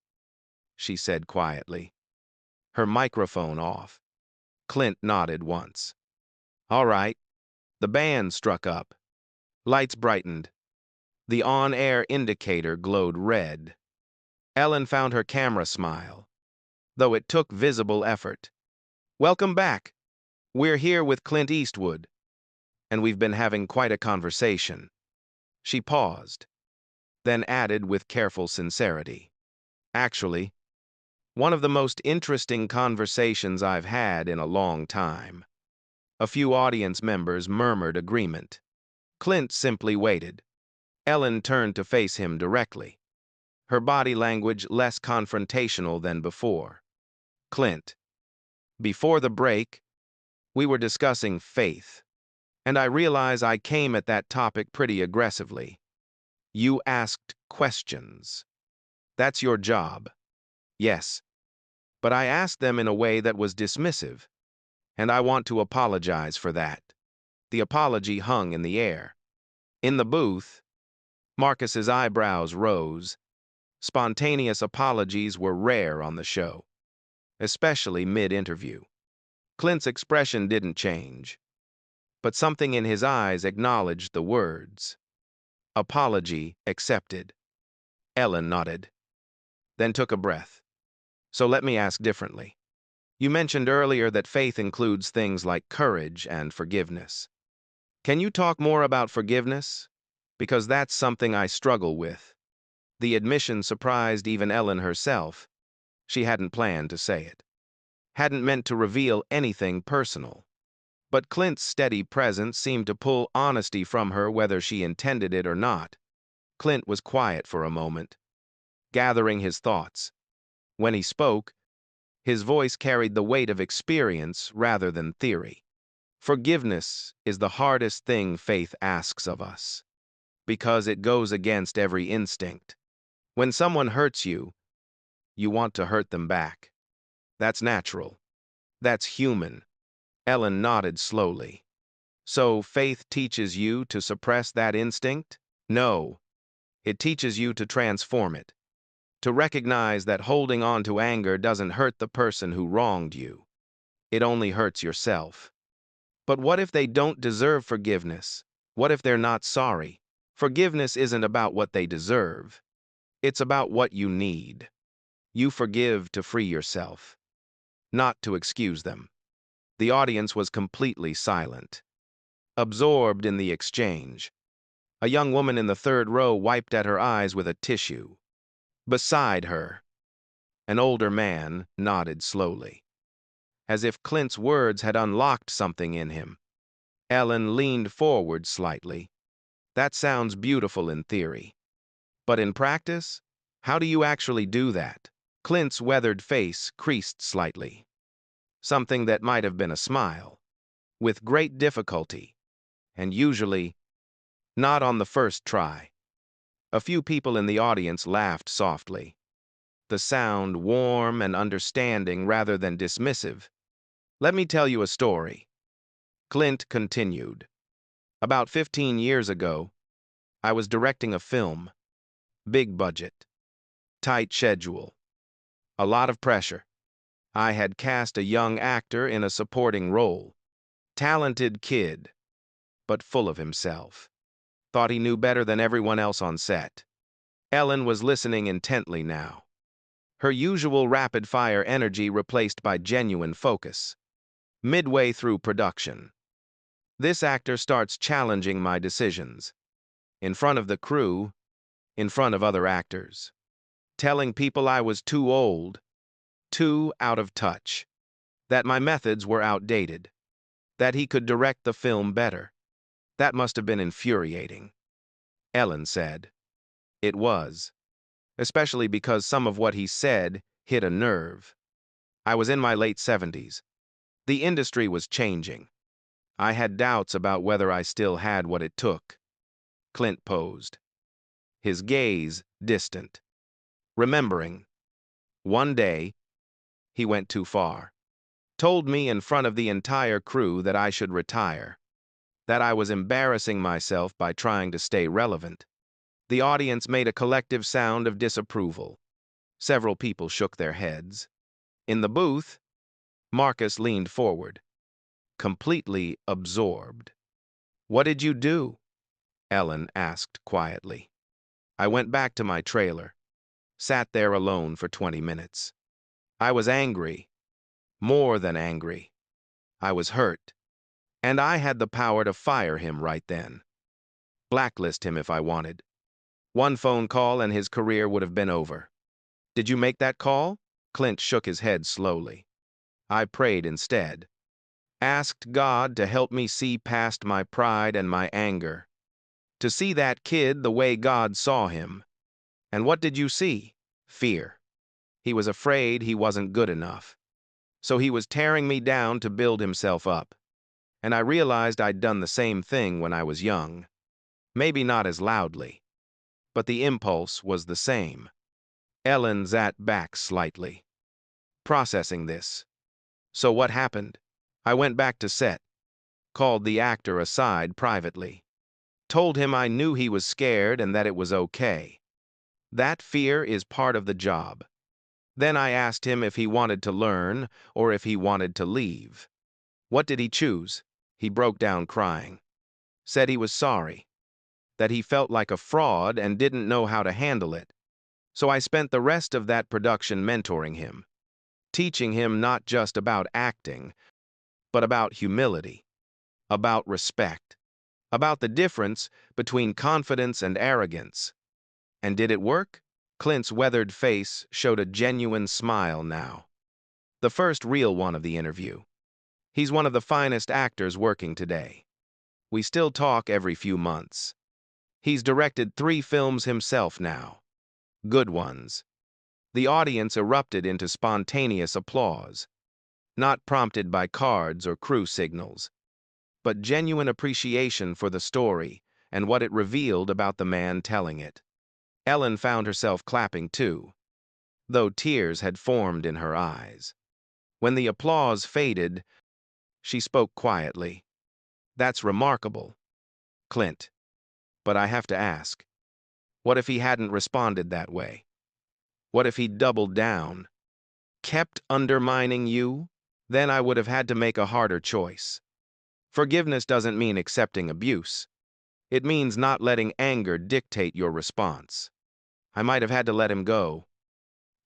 she said quietly, her microphone off. Clint nodded once. "All right." The band struck up. Lights brightened. The on-air indicator glowed red. Ellen found her camera smile, though it took visible effort. "Welcome back. We're here with Clint Eastwood, and we've been having quite a conversation." She paused, then added with careful sincerity, "Actually, one of the most interesting conversations I've had in a long time." A few audience members murmured agreement. Clint simply waited. Ellen turned to face him directly, her body language less confrontational than before. Clint, before the break, we were discussing faith, and I realize I came at that topic pretty aggressively. You asked questions. That's your job. Yes, but I asked them in a way that was dismissive, and I want to apologize for that. The apology hung in the air. In the booth, Marcus's eyebrows rose. Spontaneous apologies were rare on the show, especially mid-interview. Clint's expression didn't change, but something in his eyes acknowledged the words. Apology accepted. Ellen nodded, then took a breath. So let me ask differently. You mentioned earlier that faith includes things like courage and forgiveness. Can you talk more about forgiveness? Because that's something I struggle with. The admission surprised even Ellen herself. She hadn't planned to say it. Hadn't meant to reveal anything personal. But Clint's steady presence seemed to pull honesty from her whether she intended it or not. Clint was quiet for a moment, gathering his thoughts. When he spoke, his voice carried the weight of experience rather than theory. Forgiveness is the hardest thing faith asks of us, because it goes against every instinct. When someone hurts you, you want to hurt them back. That's natural. That's human. Ellen nodded slowly. So faith teaches you to suppress that instinct? No. It teaches you to transform it. To recognize that holding on to anger doesn't hurt the person who wronged you. It only hurts yourself. But what if they don't deserve forgiveness? What if they're not sorry? Forgiveness isn't about what they deserve. It's about what you need. You forgive to free yourself, not to excuse them. The audience was completely silent, absorbed in the exchange. A young woman in the third row wiped at her eyes with a tissue. Beside her, an older man nodded slowly, as if Clint's words had unlocked something in him. Ellen leaned forward slightly. That sounds beautiful in theory. But in practice, how do you actually do that? Clint's weathered face creased slightly. Something that might have been a smile. With great difficulty, and usually not on the first try. A few people in the audience laughed softly, the sound warm and understanding rather than dismissive. Let me tell you a story. Clint continued. About 15 years ago, I was directing a film. Big budget. Tight schedule. A lot of pressure. I had cast a young actor in a supporting role. Talented kid, but full of himself. Thought he knew better than everyone else on set. Ellen was listening intently now. Her usual rapid-fire energy replaced by genuine focus. Midway through production, this actor starts challenging my decisions. In front of the crew, in front of other actors. Telling people I was too old, too out of touch. That my methods were outdated. That he could direct the film better. That must have been infuriating. Ellen said. It was. Especially because some of what he said hit a nerve. I was in my late 70s. The industry was changing. I had doubts about whether I still had what it took. Clint posed. His gaze distant. Remembering. One day, he went too far. Told me in front of the entire crew that I should retire. That I was embarrassing myself by trying to stay relevant. The audience made a collective sound of disapproval. Several people shook their heads. In the booth, Marcus leaned forward, completely absorbed. What did you do? Ellen asked quietly. I went back to my trailer, sat there alone for 20 minutes. I was angry, more than angry. I was hurt, and I had the power to fire him right then. Blacklist him if I wanted. One phone call and his career would have been over. Did you make that call? Clint shook his head slowly. I prayed instead. Asked God to help me see past my pride and my anger. To see that kid the way God saw him. And what did you see? Fear. He was afraid he wasn't good enough. So he was tearing me down to build himself up. And I realized I'd done the same thing when I was young. Maybe not as loudly. But the impulse was the same. Ellen sat back slightly, processing this. So what happened? I went back to set, called the actor aside privately, told him I knew he was scared and that it was okay. That fear is part of the job. Then I asked him if he wanted to learn or if he wanted to leave. What did he choose? He broke down crying. Said he was sorry, that he felt like a fraud and didn't know how to handle it. So I spent the rest of that production mentoring him, teaching him not just about acting, but about humility, about respect, about the difference between confidence and arrogance. And did it work? Clint's weathered face showed a genuine smile now. The first real one of the interview. He's one of the finest actors working today. We still talk every few months. He's directed 3 films himself now. Good ones. The audience erupted into spontaneous applause, not prompted by cards or crew signals, but genuine appreciation for the story and what it revealed about the man telling it. Ellen found herself clapping too, though tears had formed in her eyes. When the applause faded, she spoke quietly. That's remarkable, Clint. But I have to ask, what if he hadn't responded that way? What if he'd doubled down, kept undermining you? Then I would have had to make a harder choice. Forgiveness doesn't mean accepting abuse. It means not letting anger dictate your response. I might have had to let him go,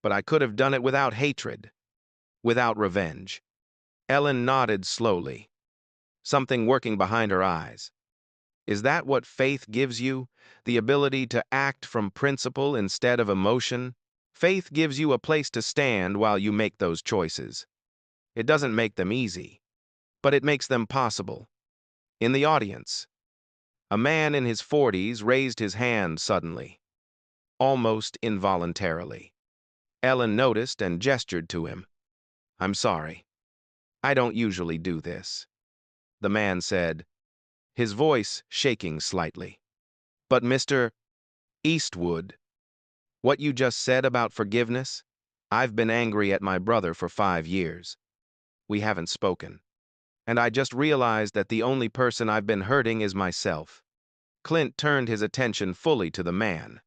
but I could have done it without hatred, without revenge. Ellen nodded slowly, something working behind her eyes. Is that what faith gives you? The ability to act from principle instead of emotion? Faith gives you a place to stand while you make those choices. It doesn't make them easy, but it makes them possible. In the audience, a man in his 40s raised his hand suddenly, almost involuntarily. Ellen noticed and gestured to him. I'm sorry. I don't usually do this. The man said, his voice shaking slightly. But Mr. Eastwood, what you just said about forgiveness? I've been angry at my brother for 5 years. We haven't spoken. And I just realized that the only person I've been hurting is myself. Clint turned his attention fully to the man,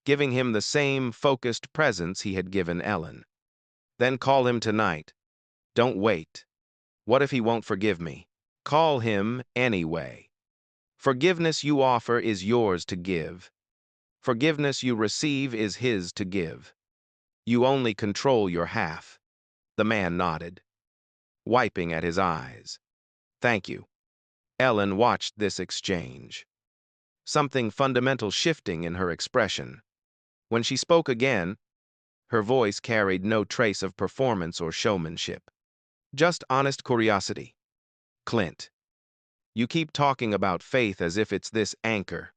giving him the same focused presence he had given Ellen. Then call him tonight. Don't wait. What if he won't forgive me? Call him anyway. Forgiveness you offer is yours to give. Forgiveness you receive is his to give. You only control your half. The man nodded, wiping at his eyes. Thank you. Ellen watched this exchange, something fundamental shifting in her expression. When she spoke again, her voice carried no trace of performance or showmanship. Just honest curiosity. Clint, you keep talking about faith as if it's this anchor,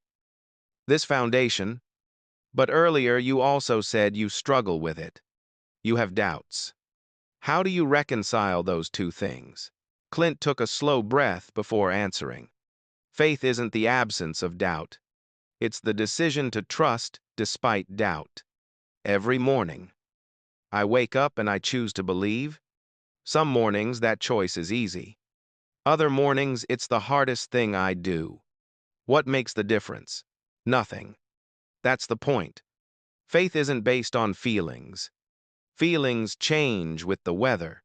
this foundation, but earlier you also said you struggle with it. You have doubts. How do you reconcile those two things? Clint took a slow breath before answering. Faith isn't the absence of doubt. It's the decision to trust despite doubt. Every morning, I wake up and I choose to believe. Some mornings that choice is easy. Other mornings it's the hardest thing I do. What makes the difference? Nothing. That's the point. Faith isn't based on feelings. Feelings change with the weather.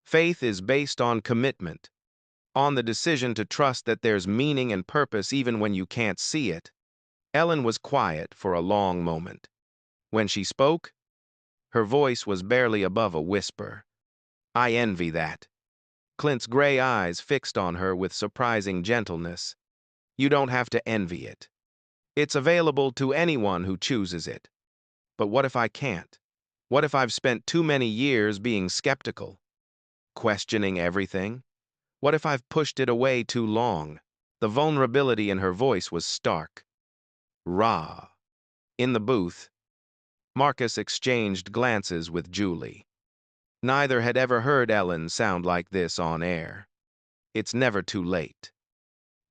Faith is based on commitment, on the decision to trust that there's meaning and purpose even when you can't see it. Ellen was quiet for a long moment. When she spoke, her voice was barely above a whisper. I envy that. Clint's gray eyes fixed on her with surprising gentleness. You don't have to envy it. It's available to anyone who chooses it. But what if I can't? What if I've spent too many years being skeptical, questioning everything? What if I've pushed it away too long? The vulnerability in her voice was stark. Raw. In the booth, Marcus exchanged glances with Julie. Neither had ever heard Ellen sound like this on air. It's never too late.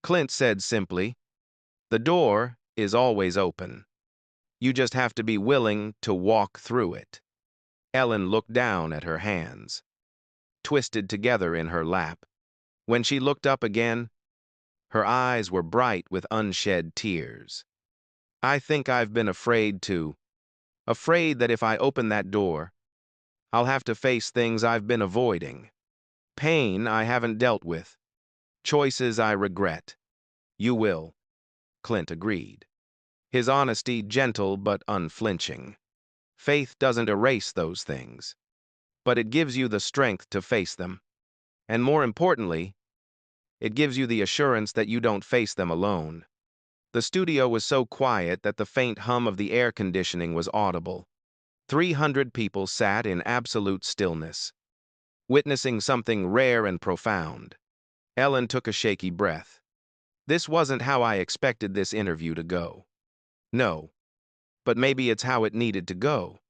Clint said simply, "The door is always open. You just have to be willing to walk through it." Ellen looked down at her hands, twisted together in her lap. When she looked up again, her eyes were bright with unshed tears. "I think I've been afraid that if I open that door, I'll have to face things I've been avoiding. Pain I haven't dealt with. Choices I regret." "You will," Clint agreed, his honesty gentle but unflinching. "Faith doesn't erase those things, but it gives you the strength to face them. And more importantly, it gives you the assurance that you don't face them alone." The studio was so quiet that the faint hum of the air conditioning was audible. 300 people sat in absolute stillness, witnessing something rare and profound. Ellen took a shaky breath. "This wasn't how I expected this interview to go." "No, but maybe it's how it needed to go."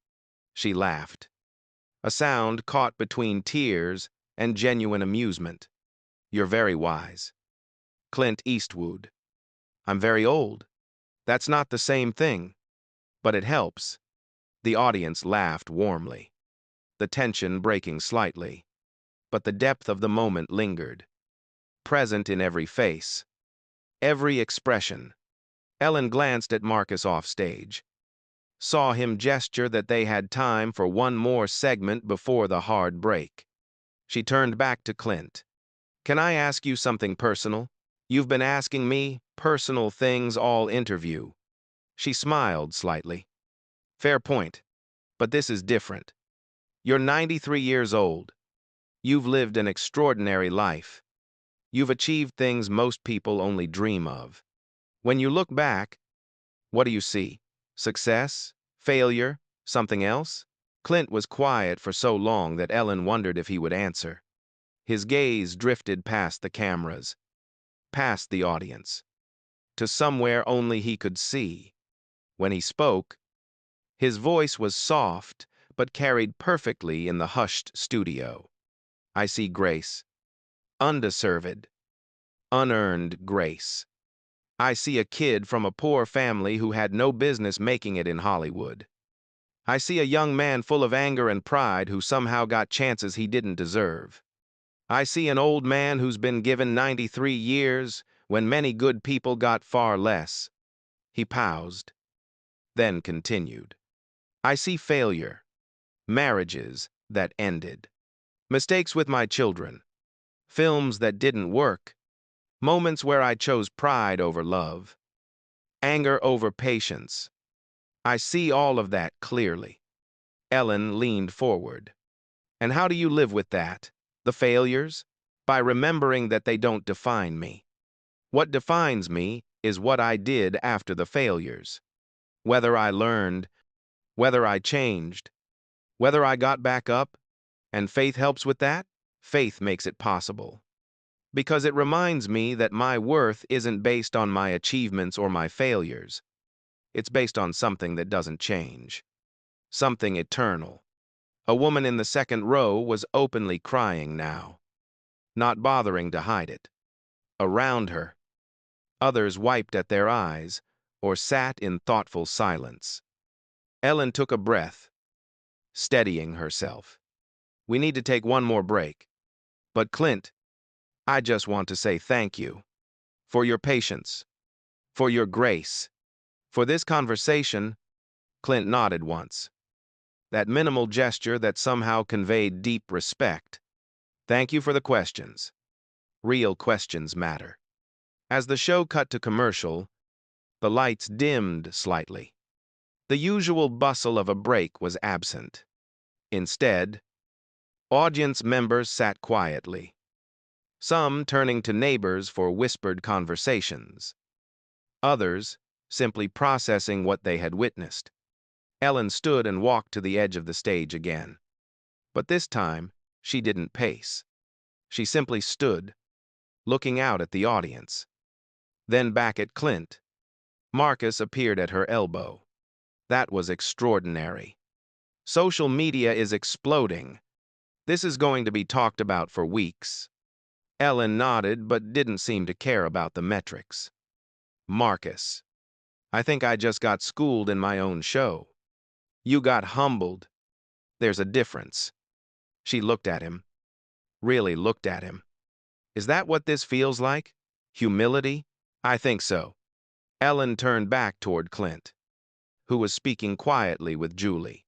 She laughed, a sound caught between tears and genuine amusement. "You're very wise." Clint Eastwood. "I'm very old." "That's not the same thing, but it helps." The audience laughed warmly, the tension breaking slightly, but the depth of the moment lingered, present in every face, every expression. Ellen glanced at Marcus off stage, saw him gesture that they had time for one more segment before the hard break. She turned back to Clint. "Can I ask you something personal? You've been asking me personal things all interview." She smiled slightly. "Fair point, but this is different. You're 93 years old. You've lived an extraordinary life. You've achieved things most people only dream of. When you look back, what do you see? Success? Failure? Something else?" Clint was quiet for so long that Ellen wondered if he would answer. His gaze drifted past the cameras, past the audience, to somewhere only he could see. When he spoke, his voice was soft but carried perfectly in the hushed studio. "I see grace. Undeserved, unearned grace. I see a kid from a poor family who had no business making it in Hollywood. I see a young man full of anger and pride who somehow got chances he didn't deserve. I see an old man who's been given 93 years when many good people got far less." He paused, then continued. "I see failure, marriages that ended, mistakes with my children, films that didn't work, moments where I chose pride over love, anger over patience. I see all of that clearly." Ellen leaned forward. "And how do you live with that? The failures? By remembering that they don't define me. What defines me is what I did after the failures. Whether I learned, whether I changed, whether I got back up, and faith helps with that. Faith makes it possible. Because it reminds me that my worth isn't based on my achievements or my failures. It's based on something that doesn't change. Something eternal." A woman in the second row was openly crying now, not bothering to hide it. Around her, others wiped at their eyes or sat in thoughtful silence. Ellen took a breath, steadying herself. "We need to take one more break. But Clint, I just want to say thank you for your patience, for your grace, for this conversation." Clint nodded once, that minimal gesture that somehow conveyed deep respect. "Thank you for the questions. Real questions matter." As the show cut to commercial, the lights dimmed slightly. The usual bustle of a break was absent. Instead, audience members sat quietly, some turning to neighbors for whispered conversations, others simply processing what they had witnessed. Ellen stood and walked to the edge of the stage again. But this time, she didn't pace. She simply stood, looking out at the audience. Then back at Clint. Marcus appeared at her elbow. That was extraordinary. Social media is exploding. This is going to be talked about for weeks. Ellen nodded but didn't seem to care about the metrics. Marcus. I think I just got schooled in my own show. You got humbled. There's a difference. She looked at him. Really looked at him. Is that what this feels like? Humility? I think so. Ellen turned back toward Clint, who was speaking quietly with Julie.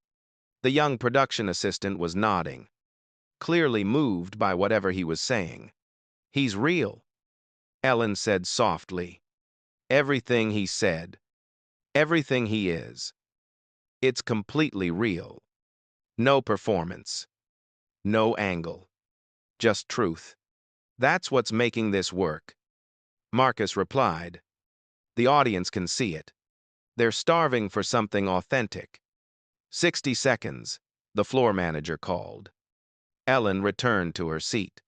The young production assistant was nodding, clearly moved by whatever he was saying. He's real, Ellen said softly. Everything he said, everything he is. It's completely real. No performance. No angle. Just truth. That's what's making this work. Marcus replied. The audience can see it. They're starving for something authentic. 60 seconds, the floor manager called. Ellen returned to her seat.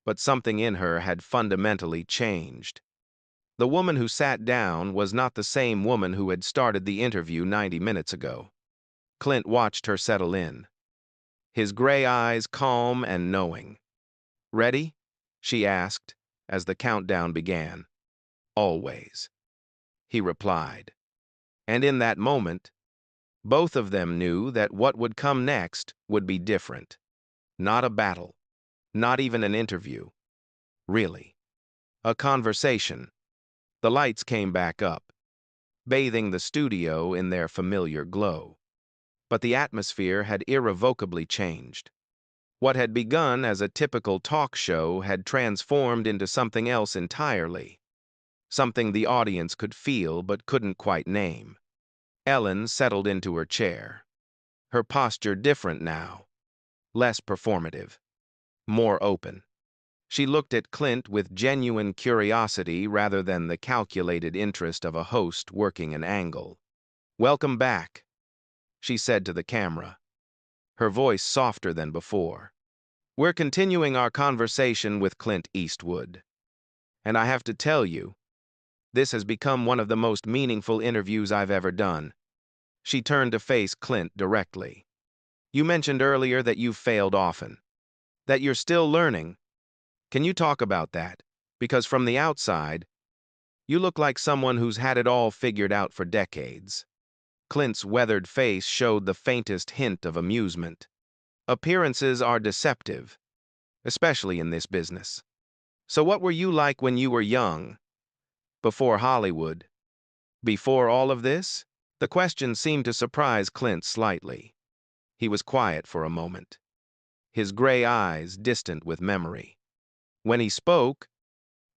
But something in her had fundamentally changed. The woman who sat down was not the same woman who had started the interview 90 minutes ago. Clint watched her settle in, his gray eyes calm and knowing. Ready? She asked, as the countdown began. Always, he replied. And in that moment, both of them knew that what would come next would be different. Not a battle, not even an interview. Really. A conversation. The lights came back up, bathing the studio in their familiar glow. But the atmosphere had irrevocably changed. What had begun as a typical talk show had transformed into something else entirely. Something the audience could feel but couldn't quite name. Ellen settled into her chair. Her posture different now. Less performative. More open. She looked at Clint with genuine curiosity rather than the calculated interest of a host working an angle. Welcome back, she said to the camera, her voice softer than before. We're continuing our conversation with Clint Eastwood. And I have to tell you, this has become one of the most meaningful interviews I've ever done. She turned to face Clint directly. You mentioned earlier that you've failed often, that you're still learning. Can you talk about that? Because from the outside, you look like someone who's had it all figured out for decades. Clint's weathered face showed the faintest hint of amusement. Appearances are deceptive, especially in this business. So what were you like when you were young? Before Hollywood? Before all of this? The question seemed to surprise Clint slightly. He was quiet for a moment, his gray eyes distant with memory. When he spoke,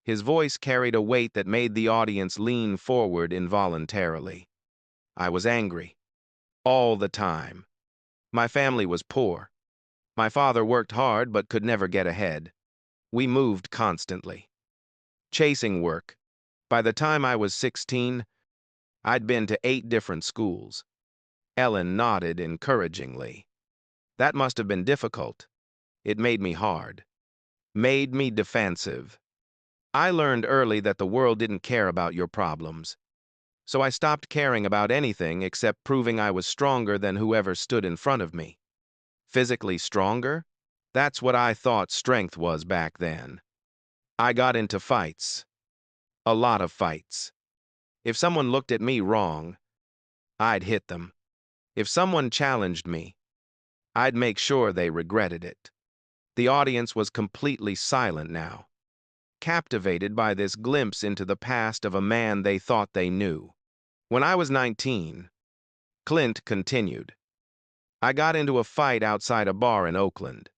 his voice carried a weight that made the audience lean forward involuntarily. I was angry. All the time. My family was poor. My father worked hard but could never get ahead. We moved constantly. Chasing work. By the time I was 16, I'd been to 8 different schools. Ellen nodded encouragingly. That must have been difficult. It made me hard. Made me defensive. I learned early that the world didn't care about your problems. So I stopped caring about anything except proving I was stronger than whoever stood in front of me. Physically stronger? That's what I thought strength was back then. I got into fights. A lot of fights. If someone looked at me wrong, I'd hit them. If someone challenged me, I'd make sure they regretted it. The audience was completely silent now, captivated by this glimpse into the past of a man they thought they knew. When I was 19, Clint continued, I got into a fight outside a bar in Oakland.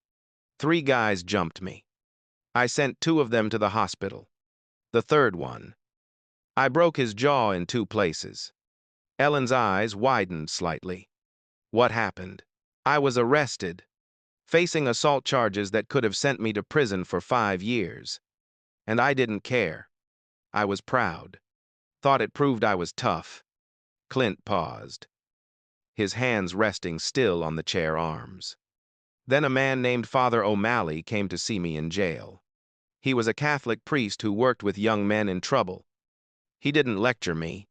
3 guys jumped me. I sent 2 of them to the hospital. The third one, I broke his jaw in 2 places. Ellen's eyes widened slightly. What happened? I was arrested, facing assault charges that could have sent me to prison for 5 years. And I didn't care. I was proud. Thought it proved I was tough. Clint paused, his hands resting still on the chair arms. Then a man named Father O'Malley came to see me in jail. He was a Catholic priest who worked with young men in trouble. He didn't lecture me,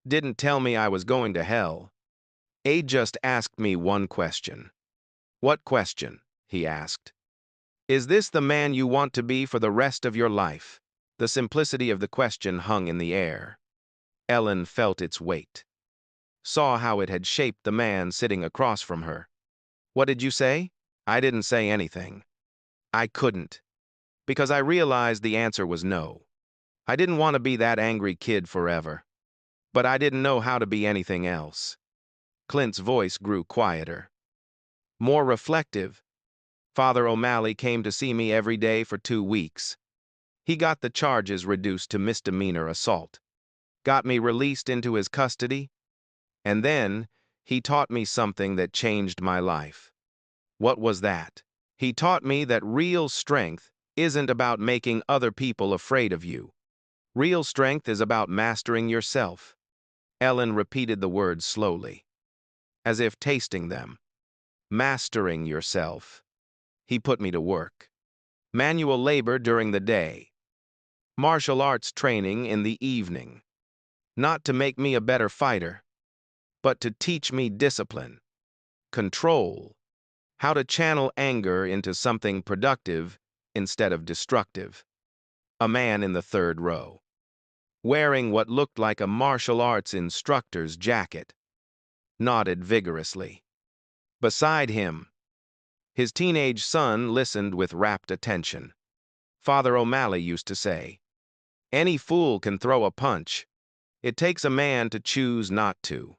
didn't tell me I was going to hell. He just asked me one question. What question? He asked. Is this the man you want to be for the rest of your life? The simplicity of the question hung in the air. Ellen felt its weight, saw how it had shaped the man sitting across from her. What did you say? I didn't say anything. I couldn't, because I realized the answer was no. I didn't want to be that angry kid forever, but I didn't know how to be anything else. Clint's voice grew quieter, more reflective. Father O'Malley came to see me every day for 2 weeks. He got the charges reduced to misdemeanor assault, got me released into his custody, and then he taught me something that changed my life. What was that? He taught me that real strength isn't about making other people afraid of you. Real strength is about mastering yourself. Ellen repeated the words slowly, as if tasting them. Mastering yourself. He put me to work. Manual labor during the day. Martial arts training in the evening. Not to make me a better fighter, but to teach me discipline, control, how to channel anger into something productive instead of destructive. A man in the third row, wearing what looked like a martial arts instructor's jacket, nodded vigorously. Beside him, his teenage son listened with rapt attention. Father O'Malley used to say, "Any fool can throw a punch. It takes a man to choose not to."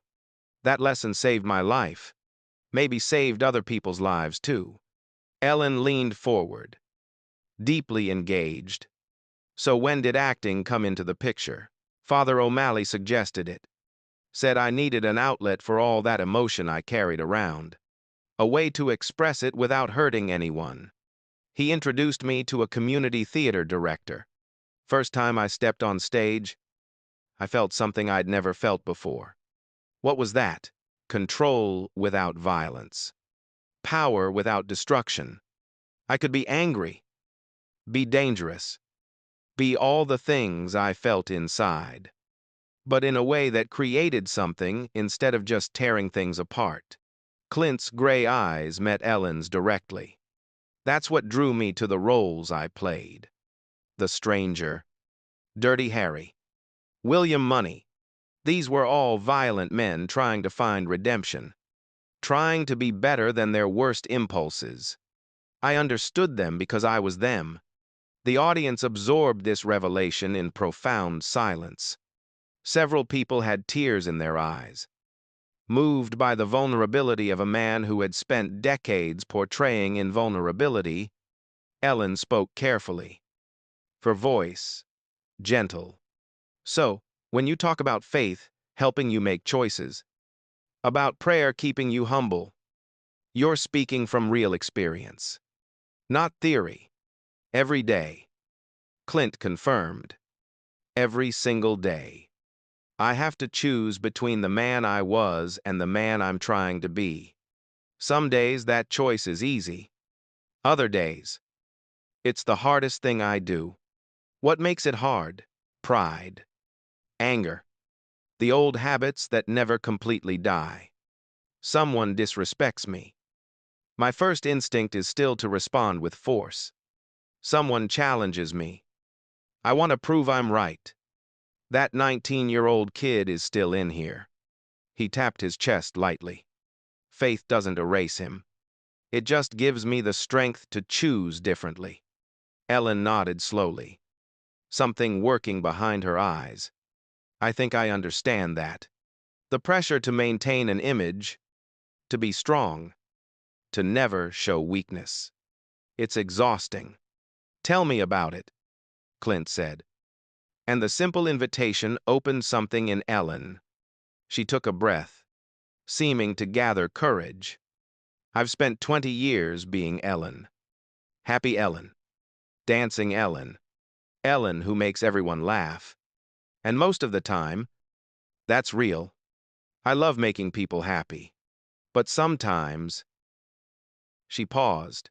That lesson saved my life, maybe saved other people's lives too. Ellen leaned forward, deeply engaged. So when did acting come into the picture? Father O'Malley suggested it. Said I needed an outlet for all that emotion I carried around. A way to express it without hurting anyone. He introduced me to a community theater director. First time I stepped on stage, I felt something I'd never felt before. What was that? Control without violence. Power without destruction. I could be angry, be dangerous, be all the things I felt inside, but in a way that created something instead of just tearing things apart. Clint's gray eyes met Ellen's directly. That's what drew me to the roles I played. The Stranger, Dirty Harry, William Money. These were all violent men trying to find redemption, trying to be better than their worst impulses. I understood them because I was them. The audience absorbed this revelation in profound silence. Several people had tears in their eyes, moved by the vulnerability of a man who had spent decades portraying invulnerability. Ellen spoke carefully, her voice gentle. So, when you talk about faith helping you make choices, about prayer keeping you humble, you're speaking from real experience, not theory. Every day. Clint confirmed. Every single day. I have to choose between the man I was and the man I'm trying to be. Some days that choice is easy. Other days, it's the hardest thing I do. What makes it hard? Pride. Anger. The old habits that never completely die. Someone disrespects me. My first instinct is still to respond with force. Someone challenges me. I want to prove I'm right. That 19-year-old kid is still in here. He tapped his chest lightly. Faith doesn't erase him. It just gives me the strength to choose differently. Ellen nodded slowly, something working behind her eyes. I think I understand that. The pressure to maintain an image, to be strong, to never show weakness. It's exhausting. Tell me about it, Clint said. And the simple invitation opened something in Ellen. She took a breath, seeming to gather courage. I've spent 20 years being Ellen. Happy Ellen. Dancing Ellen. Ellen who makes everyone laugh. And most of the time, that's real. I love making people happy. But sometimes... She paused,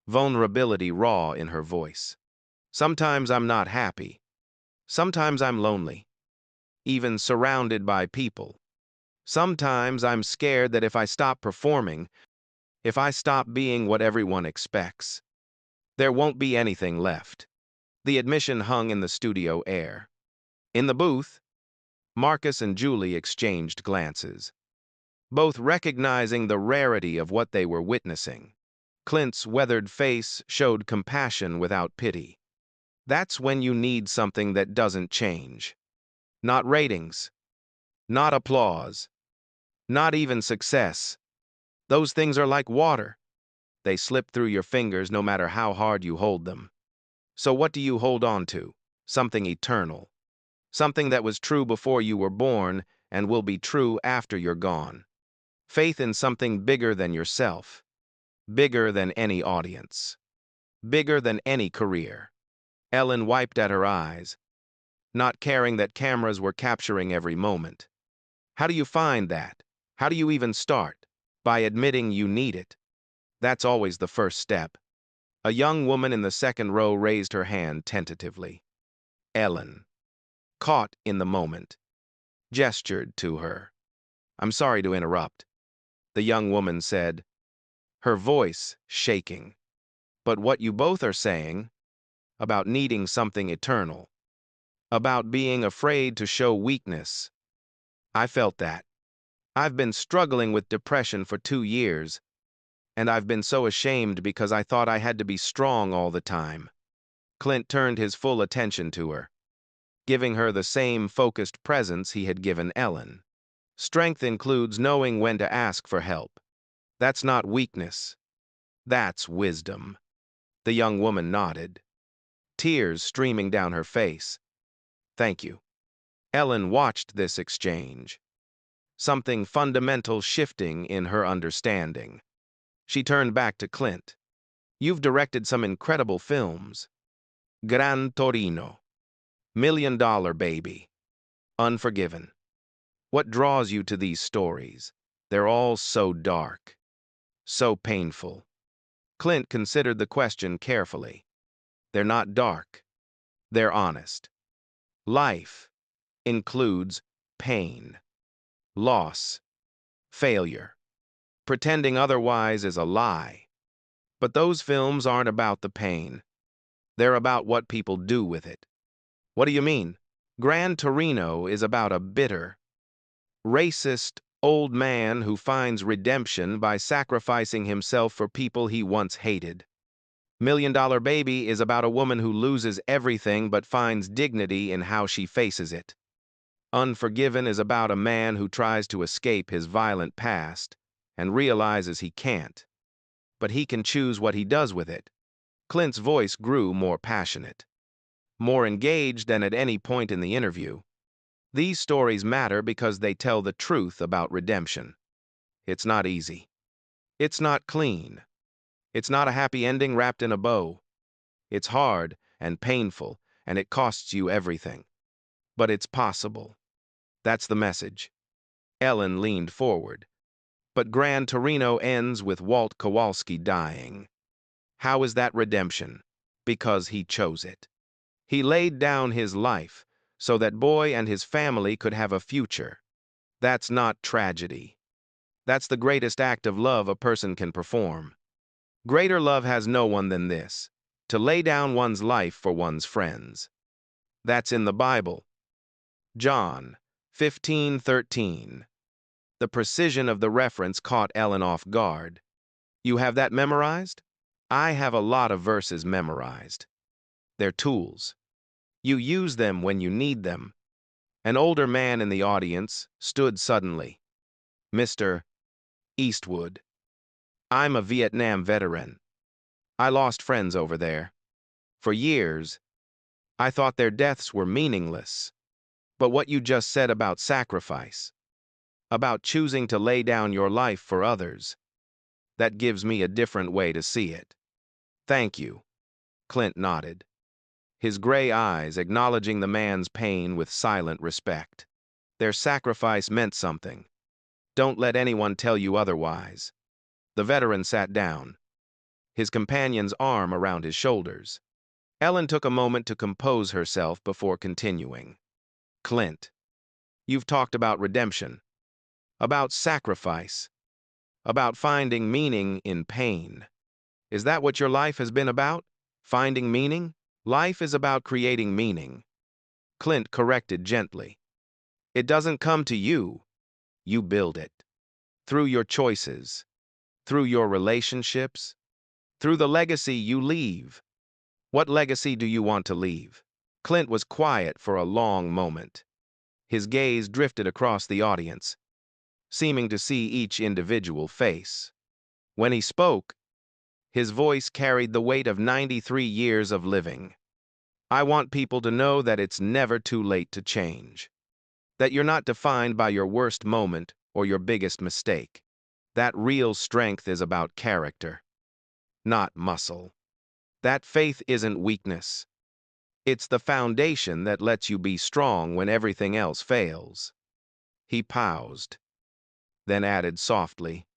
vulnerability raw in her voice. Sometimes I'm not happy. Sometimes I'm lonely, even surrounded by people. Sometimes I'm scared that if I stop performing, if I stop being what everyone expects, there won't be anything left. The admission hung in the studio air. In the booth, Marcus and Julie exchanged glances, both recognizing the rarity of what they were witnessing. Clint's weathered face showed compassion without pity. That's when you need something that doesn't change. Not ratings, not applause, not even success. Those things are like water. They slip through your fingers no matter how hard you hold them. So what do you hold on to? Something eternal. Something that was true before you were born and will be true after you're gone. Faith in something bigger than yourself. Bigger than any audience. Bigger than any career. Ellen wiped at her eyes, not caring that cameras were capturing every moment. How do you find that? How do you even start? By admitting you need it. That's always the first step. A young woman in the second row raised her hand tentatively. Ellen, caught in the moment, gestured to her. "I'm sorry to interrupt," the young woman said, her voice shaking. "But what you both are saying, about needing something eternal, about being afraid to show weakness, I felt that. I've been struggling with depression for 2 years, and I've been so ashamed because I thought I had to be strong all the time." Clint turned his full attention to her, giving her the same focused presence he had given Ellen. "Strength includes knowing when to ask for help. That's not weakness. That's wisdom." The young woman nodded, tears streaming down her face. "Thank you." Ellen watched this exchange, something fundamental shifting in her understanding. She turned back to Clint. "You've directed some incredible films. Gran Torino, Million Dollar Baby, Unforgiven. What draws you to these stories? They're all so dark, so painful." Clint considered the question carefully. They're not dark. They're honest. Life includes pain, loss, failure. Pretending otherwise is a lie. But those films aren't about the pain. They're about what people do with it. "What do you mean?" "Gran Torino is about a bitter, racist old man who finds redemption by sacrificing himself for people he once hated. Million Dollar Baby is about a woman who loses everything but finds dignity in how she faces it. Unforgiven is about a man who tries to escape his violent past and realizes he can't. But he can choose what he does with it." Clint's voice grew more passionate, more engaged than at any point in the interview. "These stories matter because they tell the truth about redemption. It's not easy. It's not clean. It's not a happy ending wrapped in a bow. It's hard and painful, and it costs you everything. But it's possible. That's the message." Ellen leaned forward. "But Gran Torino ends with Walt Kowalski dying. How is that redemption? Because he chose it. He laid down his life so that boy and his family could have a future. That's not tragedy. That's the greatest act of love a person can perform. Greater love has no one than this, to lay down one's life for one's friends. That's in the Bible. John 15:13. The precision of the reference caught Ellen off guard. "You have that memorized?" "I have a lot of verses memorized. They're tools. You use them when you need them." An older man in the audience stood suddenly. "Mr. Eastwood, I'm a Vietnam veteran. I lost friends over there. For years, I thought their deaths were meaningless. But what you just said about sacrifice, about choosing to lay down your life for others, that gives me a different way to see it." "Thank you." Clint nodded, his gray eyes acknowledging the man's pain with silent respect. Their sacrifice meant something. Don't let anyone tell you otherwise. The veteran sat down, his companion's arm around his shoulders. Ellen took a moment to compose herself before continuing. Clint, you've talked about redemption, about sacrifice, about finding meaning in pain. Is that what your life has been about? Finding meaning? Life is about creating meaning. Clint corrected gently. It doesn't come to you. You build it. Through your choices, through your relationships, through the legacy you leave. What legacy do you want to leave? Clint was quiet for a long moment. His gaze drifted across the audience, seeming to see each individual face. When he spoke, his voice carried the weight of 93 years of living. I want people to know that it's never too late to change. That you're not defined by your worst moment or your biggest mistake. That real strength is about character, not muscle. That faith isn't weakness. It's the foundation that lets you be strong when everything else fails. He paused, then added softly,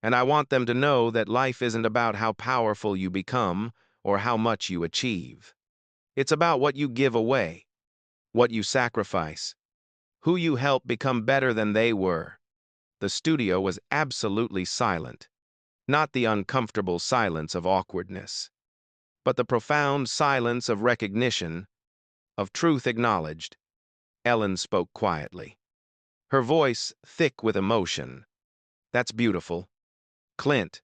and I want them to know that life isn't about how powerful you become or how much you achieve. It's about what you give away, what you sacrifice, who you help become better than they were. The studio was absolutely silent, not the uncomfortable silence of awkwardness, but the profound silence of recognition, of truth acknowledged. Ellen spoke quietly, her voice thick with emotion. That's beautiful, Clint,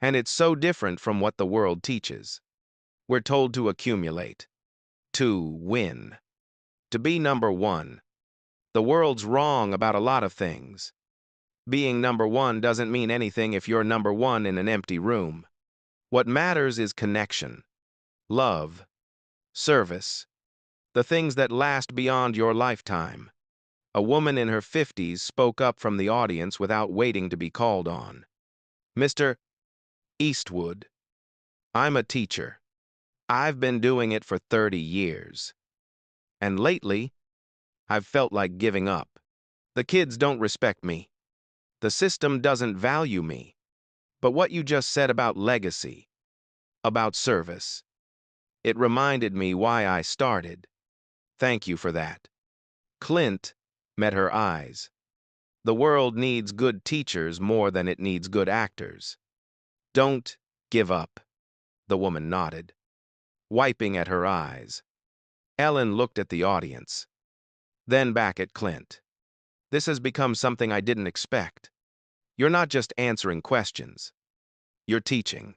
and it's so different from what the world teaches. We're told to accumulate, to win, to be number one. The world's wrong about a lot of things. Being number one doesn't mean anything if you're number one in an empty room. What matters is connection, love, service, the things that last beyond your lifetime. A woman in her 50s spoke up from the audience without waiting to be called on. Mr. Eastwood, I'm a teacher. I've been doing it for 30 years. And lately, I've felt like giving up. The kids don't respect me. The system doesn't value me. But what you just said about legacy, about service, it reminded me why I started. Thank you for that. Clint met her eyes. The world needs good teachers more than it needs good actors. Don't give up, the woman nodded, wiping at her eyes. Ellen looked at the audience, then back at Clint. This has become something I didn't expect. You're not just answering questions. You're teaching.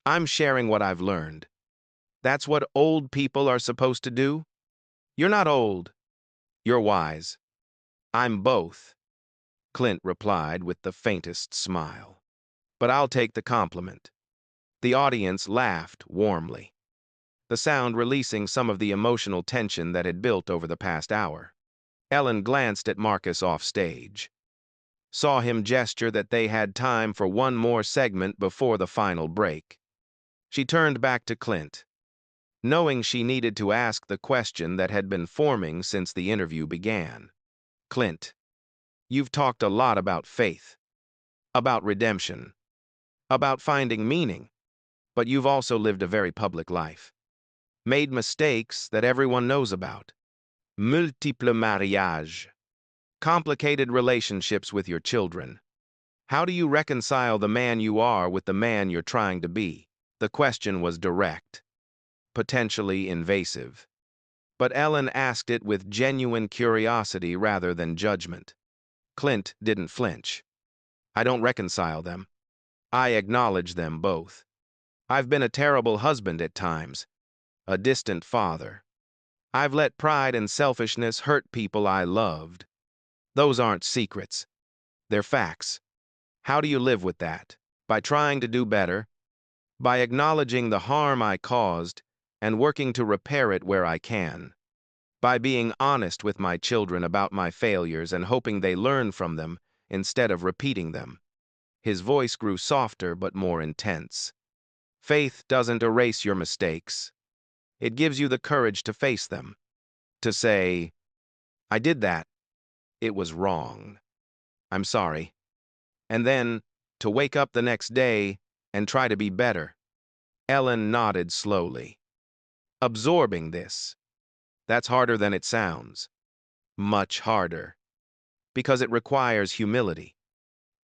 I'm sharing what I've learned. That's what old people are supposed to do. You're not old. You're wise. I'm both, Clint replied with the faintest smile. But I'll take the compliment. The audience laughed warmly, the sound releasing some of the emotional tension that had built over the past hour. Ellen glanced at Marcus off stage, saw him gesture that they had time for one more segment before the final break. She turned back to Clint, knowing she needed to ask the question that had been forming since the interview began. Clint, you've talked a lot about faith, about redemption, about finding meaning, but you've also lived a very public life. Made mistakes that everyone knows about. Multiple mariages. Complicated relationships with your children. How do you reconcile the man you are with the man you're trying to be? The question was direct, potentially invasive. But Ellen asked it with genuine curiosity rather than judgment. Clint didn't flinch. I don't reconcile them. I acknowledge them both. I've been a terrible husband at times, a distant father. I've let pride and selfishness hurt people I loved. Those aren't secrets. They're facts. How do you live with that? By trying to do better, by acknowledging the harm I caused and working to repair it where I can, by being honest with my children about my failures and hoping they learn from them instead of repeating them. His voice grew softer but more intense. Faith doesn't erase your mistakes. It gives you the courage to face them, to say, I did that. It was wrong. I'm sorry. And then, to wake up the next day and try to be better. Ellen nodded slowly. Absorbing this. That's harder than it sounds. Much harder. Because it requires humility.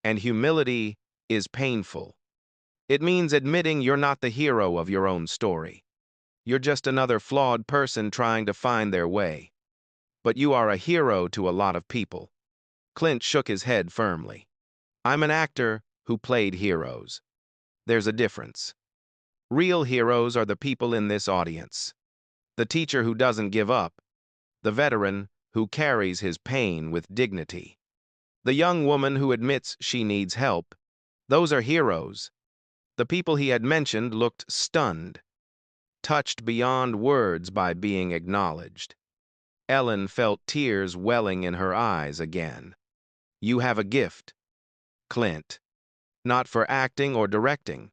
And humility is painful. It means admitting you're not the hero of your own story. You're just another flawed person trying to find their way. But you are a hero to a lot of people. Clint shook his head firmly. I'm an actor who played heroes. There's a difference. Real heroes are the people in this audience. The teacher who doesn't give up. The veteran who carries his pain with dignity. The young woman who admits she needs help. Those are heroes. The people he had mentioned looked stunned, touched beyond words by being acknowledged. Ellen felt tears welling in her eyes again. You have a gift, Clint. Not for acting or directing,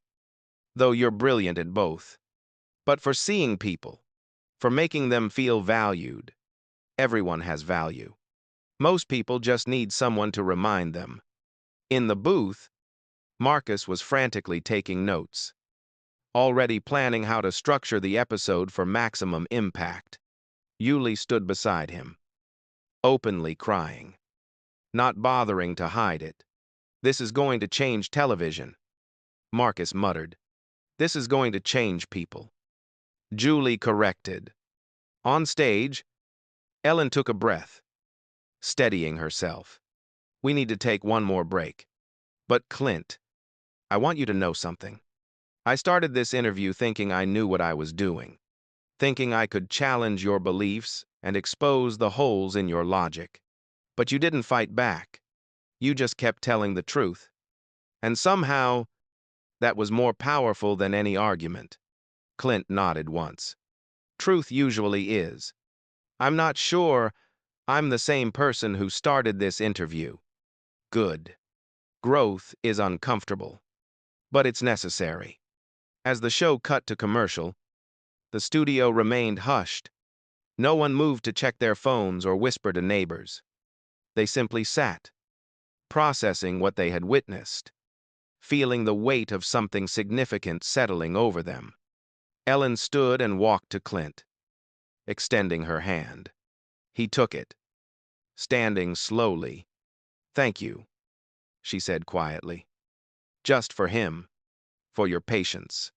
though you're brilliant at both, but for seeing people, for making them feel valued. Everyone has value. Most people just need someone to remind them. In the booth, Marcus was frantically taking notes, already planning how to structure the episode for maximum impact. Yuli stood beside him, openly crying, not bothering to hide it. This is going to change television, Marcus muttered. This is going to change people. Julie corrected. On stage, Ellen took a breath, steadying herself. We need to take one more break. But Clint, I want you to know something. I started this interview thinking I knew what I was doing, thinking I could challenge your beliefs and expose the holes in your logic. But you didn't fight back. You just kept telling the truth. And somehow, that was more powerful than any argument. Clint nodded once. Truth usually is. I'm not sure I'm the same person who started this interview. Good. Growth is uncomfortable, but it's necessary. As the show cut to commercial, the studio remained hushed. No one moved to check their phones or whisper to neighbors. They simply sat, processing what they had witnessed, feeling the weight of something significant settling over them. Ellen stood and walked to Clint, extending her hand. He took it, standing slowly. Thank you, she said quietly. Just for him, for your patience,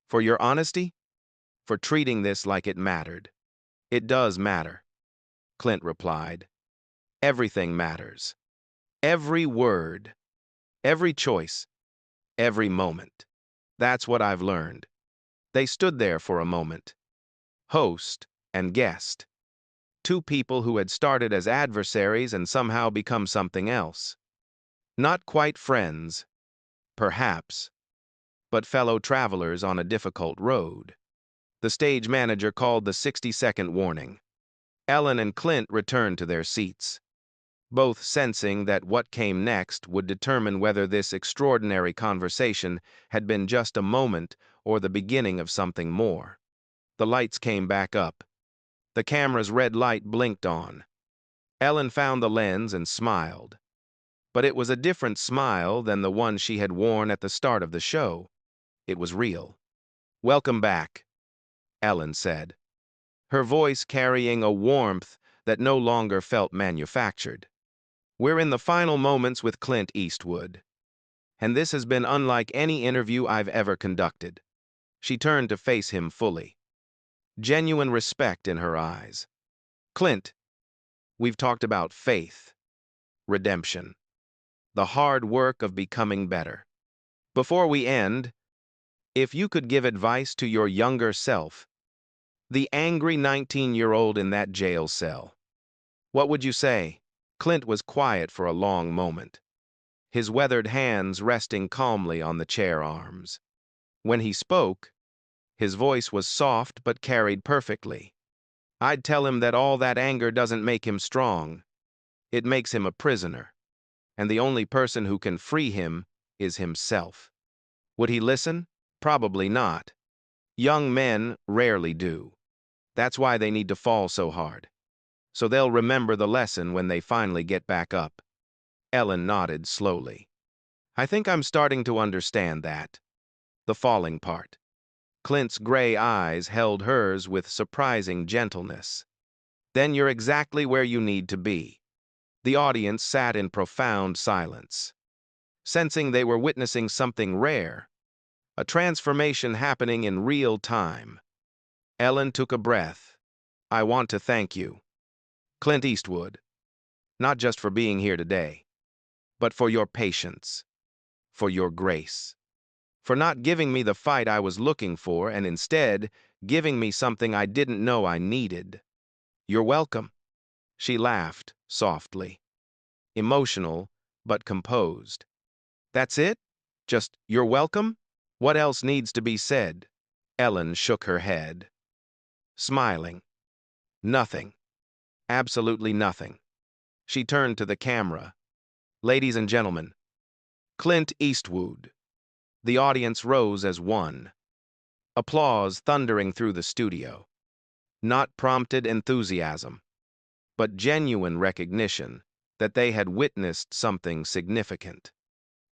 for your honesty, for treating this like it mattered. It does matter, Clint replied. Everything matters. Every word, every choice, every moment. That's what I've learned. They stood there for a moment, host and guest. Two people who had started as adversaries and somehow become something else. Not quite friends, perhaps, but fellow travelers on a difficult road. The stage manager called the 60-second warning. Ellen and Clint returned to their seats, both sensing that what came next would determine whether this extraordinary conversation had been just a moment or the beginning of something more. The lights came back up. The camera's red light blinked on. Ellen found the lens and smiled. But it was a different smile than the one she had worn at the start of the show. It was real. Welcome back, Ellen said, her voice carrying a warmth that no longer felt manufactured. We're in the final moments with Clint Eastwood, and this has been unlike any interview I've ever conducted. She turned to face him fully, genuine respect in her eyes. Clint, we've talked about faith, redemption, the hard work of becoming better. Before we end, if you could give advice to your younger self, the angry 19-year-old in that jail cell, what would you say? Clint was quiet for a long moment, his weathered hands resting calmly on the chair arms. When he spoke, his voice was soft but carried perfectly. I'd tell him that all that anger doesn't make him strong. It makes him a prisoner, and the only person who can free him is himself. Would he listen? Probably not. Young men rarely do. That's why they need to fall so hard, so they'll remember the lesson when they finally get back up. Ellen nodded slowly. I think I'm starting to understand that. The falling part. Clint's gray eyes held hers with surprising gentleness. Then you're exactly where you need to be. The audience sat in profound silence, sensing they were witnessing something rare, a transformation happening in real time. Ellen took a breath. I want to thank you, Clint Eastwood, not just for being here today, but for your patience, for your grace, for not giving me the fight I was looking for and instead giving me something I didn't know I needed. You're welcome. She laughed softly, emotional but composed. That's it? Just, you're welcome? What else needs to be said? Ellen shook her head, smiling. Nothing. Absolutely nothing. She turned to the camera. Ladies and gentlemen, Clint Eastwood. The audience rose as one. Applause thundering through the studio. Not prompted enthusiasm, but genuine recognition that they had witnessed something significant.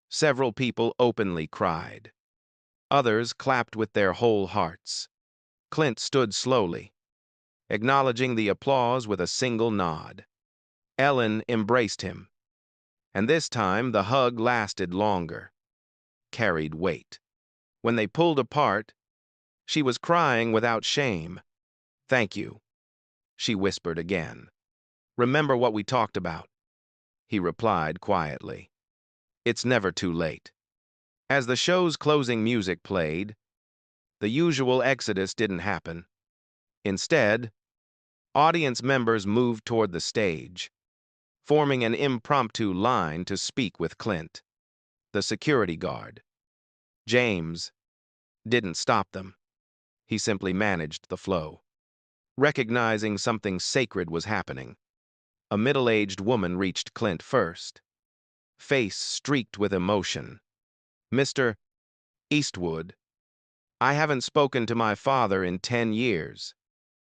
Several people openly cried. Others clapped with their whole hearts. Clint stood slowly, acknowledging the applause with a single nod. Ellen embraced him, and this time the hug lasted longer, carried weight. When they pulled apart, she was crying without shame. Thank you, she whispered again. Remember what we talked about? He replied quietly. It's never too late. As the show's closing music played, the usual exodus didn't happen. Instead, audience members moved toward the stage, forming an impromptu line to speak with Clint. The security guard, James, didn't stop them. He simply managed the flow. Recognizing something sacred was happening, a middle-aged woman reached Clint first, face streaked with emotion. Mr. Eastwood, I haven't spoken to my father in 10 years.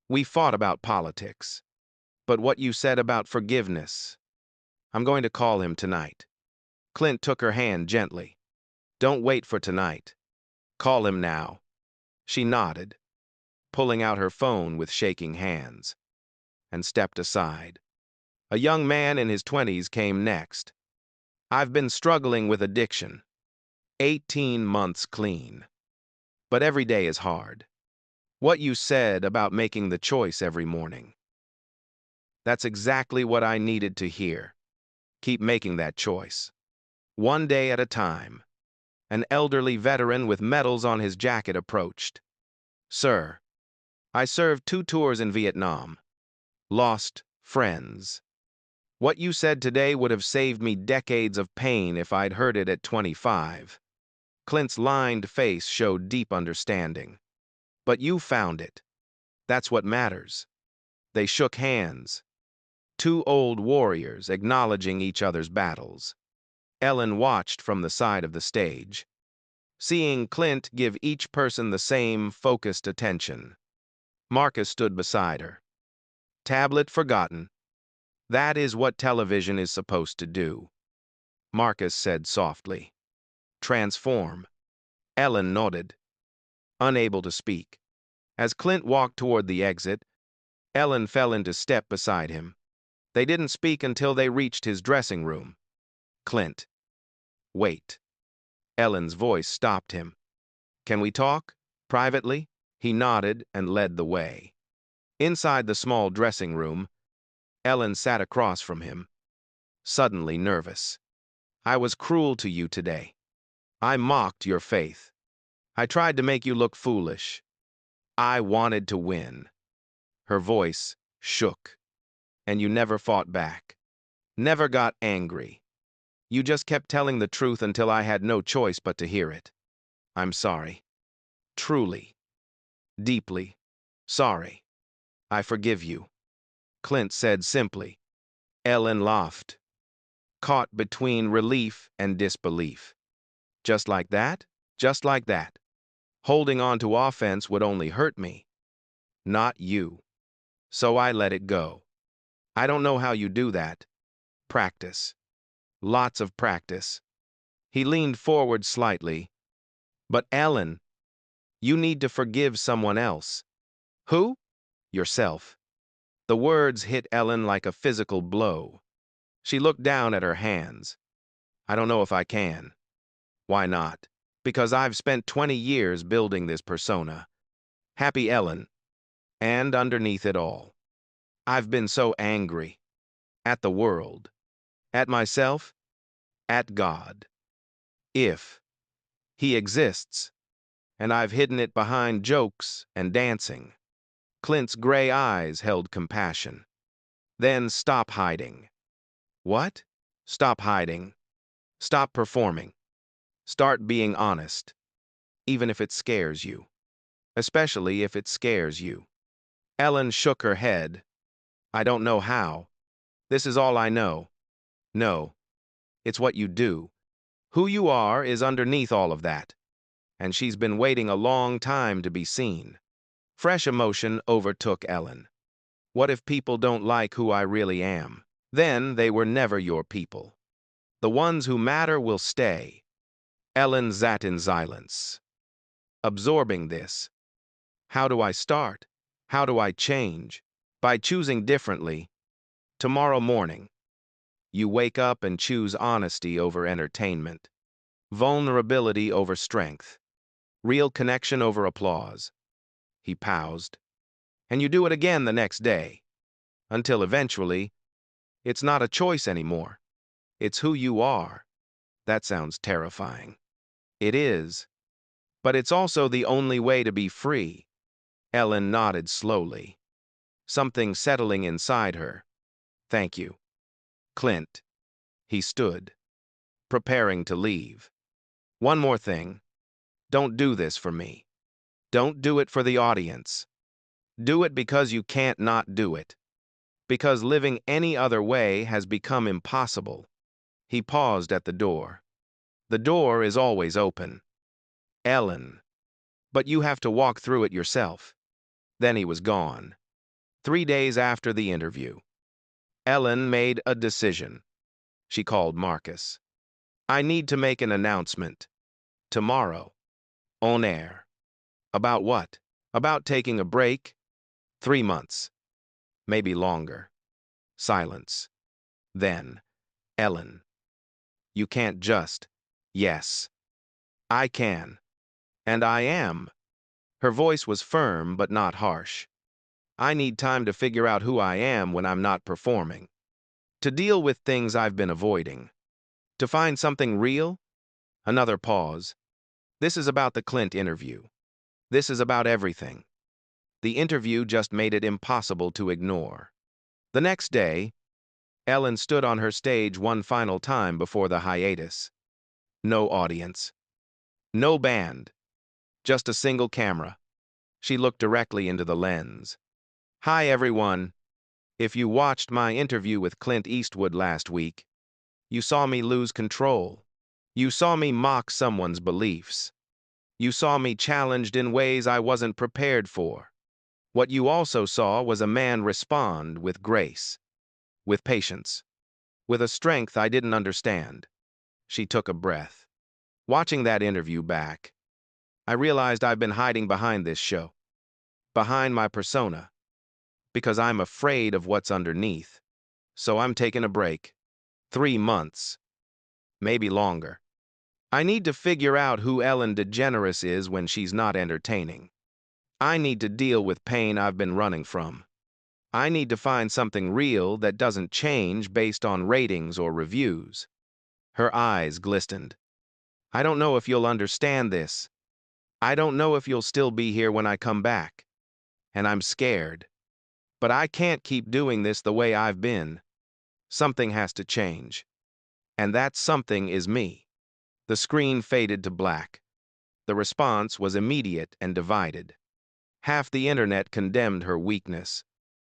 We fought about politics. But what you said about forgiveness, I'm going to call him tonight. Clint took her hand gently. Don't wait for tonight. Call him now. She nodded, pulling out her phone with shaking hands, and stepped aside. A young man in his 20s came next. I've been struggling with addiction. 18 months clean. But every day is hard. What you said about making the choice every morning. That's exactly what I needed to hear. Keep making that choice. One day at a time. An elderly veteran with medals on his jacket approached. Sir, I served 2 tours in Vietnam. Lost friends. What you said today would have saved me decades of pain if I'd heard it at 25. Clint's lined face showed deep understanding. But you found it. That's what matters. They shook hands. 2 old warriors acknowledging each other's battles. Ellen watched from the side of the stage, seeing Clint give each person the same focused attention. Marcus stood beside her. Tablet forgotten. That is what television is supposed to do. Marcus said softly. Transform. Ellen nodded, unable to speak. As Clint walked toward the exit, Ellen fell into step beside him. They didn't speak until they reached his dressing room. Clint. Wait. Ellen's voice stopped him. Can we talk? Privately? He nodded and led the way. Inside the small dressing room, Ellen sat across from him, suddenly nervous. I was cruel to you today. I mocked your faith. I tried to make you look foolish. I wanted to win. Her voice shook. And you never fought back. Never got angry. You just kept telling the truth until I had no choice but to hear it. I'm sorry. Truly. Deeply. Sorry. I forgive you. Clint said simply. Ellen laughed, caught between relief and disbelief. Just like that? Just like that. Holding on to offense would only hurt me. Not you. So I let it go. I don't know how you do that. Practice. Lots of practice. He leaned forward slightly. But Ellen, You need to forgive someone else. Who? Yourself. The words hit Ellen like a physical blow. She looked down at her hands. I don't know if I can. Why not? Because I've spent 20 years building this persona. Happy Ellen. And underneath it all, I've been so angry. At the world. At myself. At God. If He exists. And I've hidden it behind jokes and dancing. Clint's gray eyes held compassion. Then stop hiding. What? Stop hiding. Stop performing. Start being honest. Even if it scares you. Especially if it scares you. Ellen shook her head. I don't know how. This is all I know. No. It's what you do. Who you are is underneath all of that. And she's been waiting a long time to be seen. Fresh emotion overtook Ellen. What if people don't like who I really am? Then they were never your people. The ones who matter will stay. Ellen sat in silence, absorbing this. How do I start? How do I change? By choosing differently. Tomorrow morning, you wake up and choose honesty over entertainment, vulnerability over strength, real connection over applause. He paused. And you do it again the next day. Until eventually, it's not a choice anymore. It's who you are. That sounds terrifying. It is. But it's also the only way to be free. Ellen nodded slowly. Something settling inside her. Thank you. Clint. He stood, preparing to leave. One more thing. Don't do this for me. Don't do it for the audience. Do it because you can't not do it. Because living any other way has become impossible. He paused at the door. The door is always open. Ellen. But you have to walk through it yourself. Then he was gone. 3 days after the interview, Ellen made a decision. She called Marcus. I need to make an announcement. Tomorrow. On air. About what? About taking a break? 3 months. Maybe longer. Silence. Then, Ellen. You can't just. Yes. I can. And I am. Her voice was firm but not harsh. I need time to figure out who I am when I'm not performing. To deal with things I've been avoiding. To find something real? Another pause. This is about the Clint interview. This is about everything. The interview just made it impossible to ignore. The next day, Ellen stood on her stage one final time before the hiatus. No audience. No band. Just a single camera. She looked directly into the lens. Hi, everyone. If you watched my interview with Clint Eastwood last week, you saw me lose control. You saw me mock someone's beliefs. You saw me challenged in ways I wasn't prepared for. What you also saw was a man respond with grace, with patience, with a strength I didn't understand. She took a breath. Watching that interview back, I realized I've been hiding behind this show, behind my persona, because I'm afraid of what's underneath. So I'm taking a break. 3 months. Maybe longer. I need to figure out who Ellen DeGeneres is when she's not entertaining. I need to deal with pain I've been running from. I need to find something real that doesn't change based on ratings or reviews. Her eyes glistened. I don't know if you'll understand this. I don't know if you'll still be here when I come back. And I'm scared. But I can't keep doing this the way I've been. Something has to change. And that something is me. The screen faded to black. The response was immediate and divided. Half the internet condemned her weakness.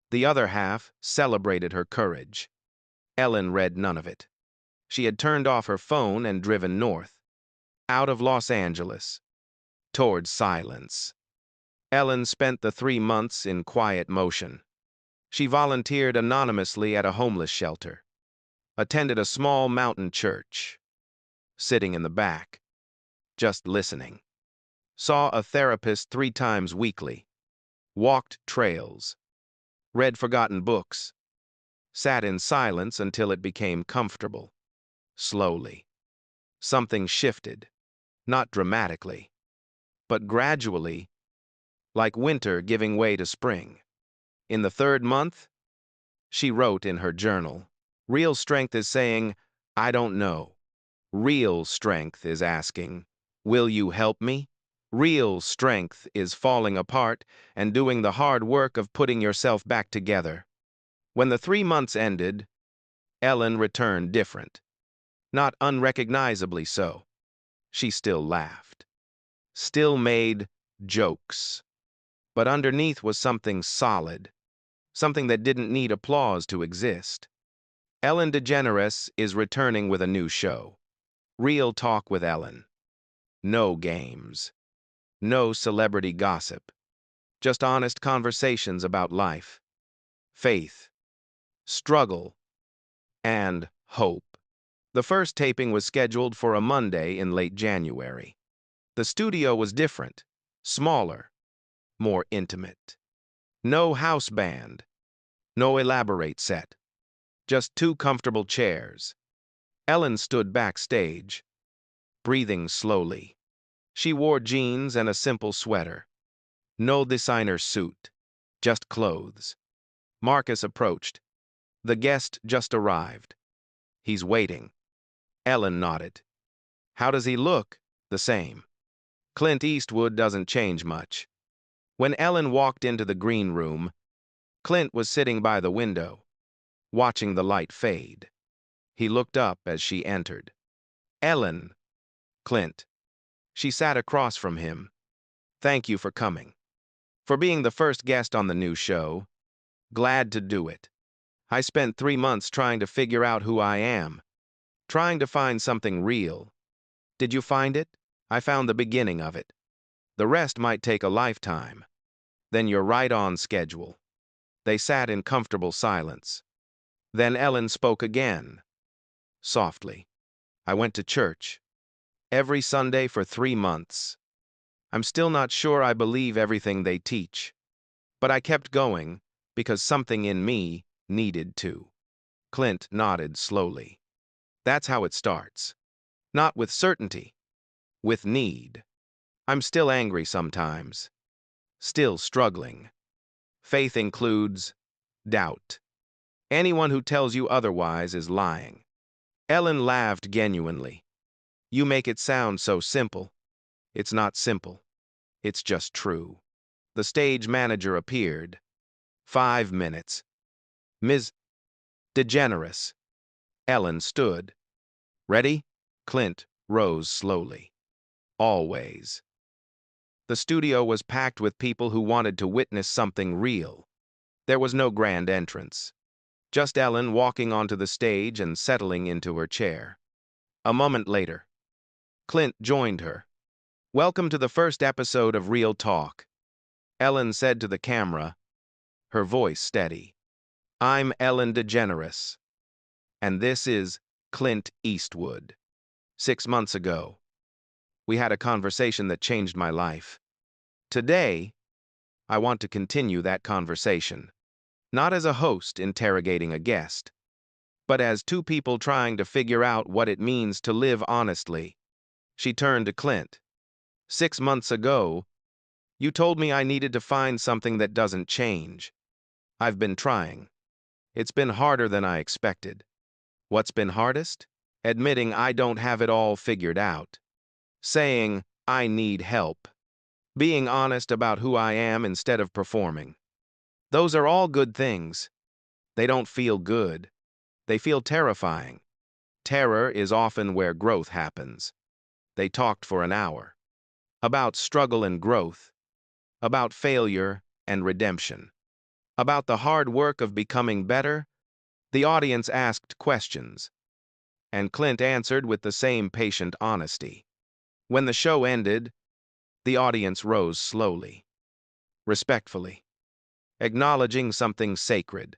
The other half celebrated her courage. Ellen read none of it. She had turned off her phone and driven north. Out of Los Angeles. Towards silence. Ellen spent the 3 months in quiet motion. She volunteered anonymously at a homeless shelter. Attended a small mountain church. Sitting in the back. Just listening. saw a therapist 3 times weekly, walked trails, read forgotten books, sat in silence until it became comfortable. Slowly, something shifted, not dramatically, but gradually, like winter giving way to spring. In the 3rd month, she wrote in her journal, "Real strength is saying, I don't know. Real strength is asking, will you help me? Real strength is falling apart and doing the hard work of putting yourself back together." When the 3 months ended, Ellen returned different. Not unrecognizably so. She still laughed, still made jokes. But underneath was something solid, something that didn't need applause to exist. Ellen DeGeneres is returning with a new show. Real Talk with Ellen. No games. No celebrity gossip. Just honest conversations about life, faith, struggle, and hope. The first taping was scheduled for a Monday in late January. The studio was different, smaller, more intimate. No house band, no elaborate set, just 2 comfortable chairs. Ellen stood backstage, breathing slowly. She wore jeans and a simple sweater. No designer suit, just clothes. Marcus approached. The guest just arrived. He's waiting. Ellen nodded. How does he look? The same. Clint Eastwood doesn't change much. When Ellen walked into the green room, Clint was sitting by the window, watching the light fade. He looked up as she entered. Ellen, Clint. She sat across from him. Thank you for coming. For being the first guest on the new show. Glad to do it. I spent 3 months trying to figure out who I am, trying to find something real. Did you find it? I found the beginning of it. The rest might take a lifetime. Then you're right on schedule. They sat in comfortable silence. Then Ellen spoke again, softly. I went to church. Every Sunday for 3 months. I'm still not sure I believe everything they teach. But I kept going, because something in me needed to. Clint nodded slowly. That's how it starts. Not with certainty, with need. I'm still angry sometimes. Still struggling. Faith includes doubt. Anyone who tells you otherwise is lying. Ellen laughed genuinely. You make it sound so simple. It's not simple. It's just true. The stage manager appeared. 5 minutes. Ms. DeGeneres. Ellen stood. Ready? Clint rose slowly. Always. The studio was packed with people who wanted to witness something real. There was no grand entrance. Just Ellen walking onto the stage and settling into her chair. A moment later, Clint joined her. Welcome to the first episode of Real Talk, Ellen said to the camera, her voice steady. I'm Ellen DeGeneres, and this is Clint Eastwood. 6 months ago, we had a conversation that changed my life. Today, I want to continue that conversation, not as a host interrogating a guest, but as 2 people trying to figure out what it means to live honestly. She turned to Clint. 6 months ago, you told me I needed to find something that doesn't change. I've been trying. It's been harder than I expected. What's been hardest? Admitting I don't have it all figured out. Saying I need help. Being honest about who I am instead of performing. Those are all good things. They don't feel good. They feel terrifying. Terror is often where growth happens. They talked for an hour. About struggle and growth. About failure and redemption. About the hard work of becoming better. The audience asked questions, and Clint answered with the same patient honesty. When the show ended, the audience rose slowly, respectfully, acknowledging something sacred.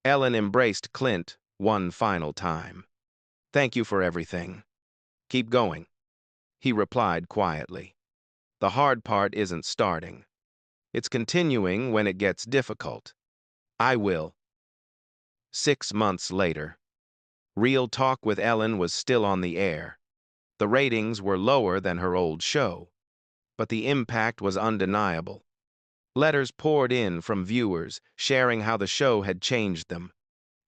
Ellen embraced Clint one final time. Thank you for everything. Keep going, he replied quietly. The hard part isn't starting. It's continuing when it gets difficult. I will. 6 months later. Real Talk with Ellen was still on the air. The ratings were lower than her old show, but the impact was undeniable. Letters poured in from viewers sharing how the show had changed them,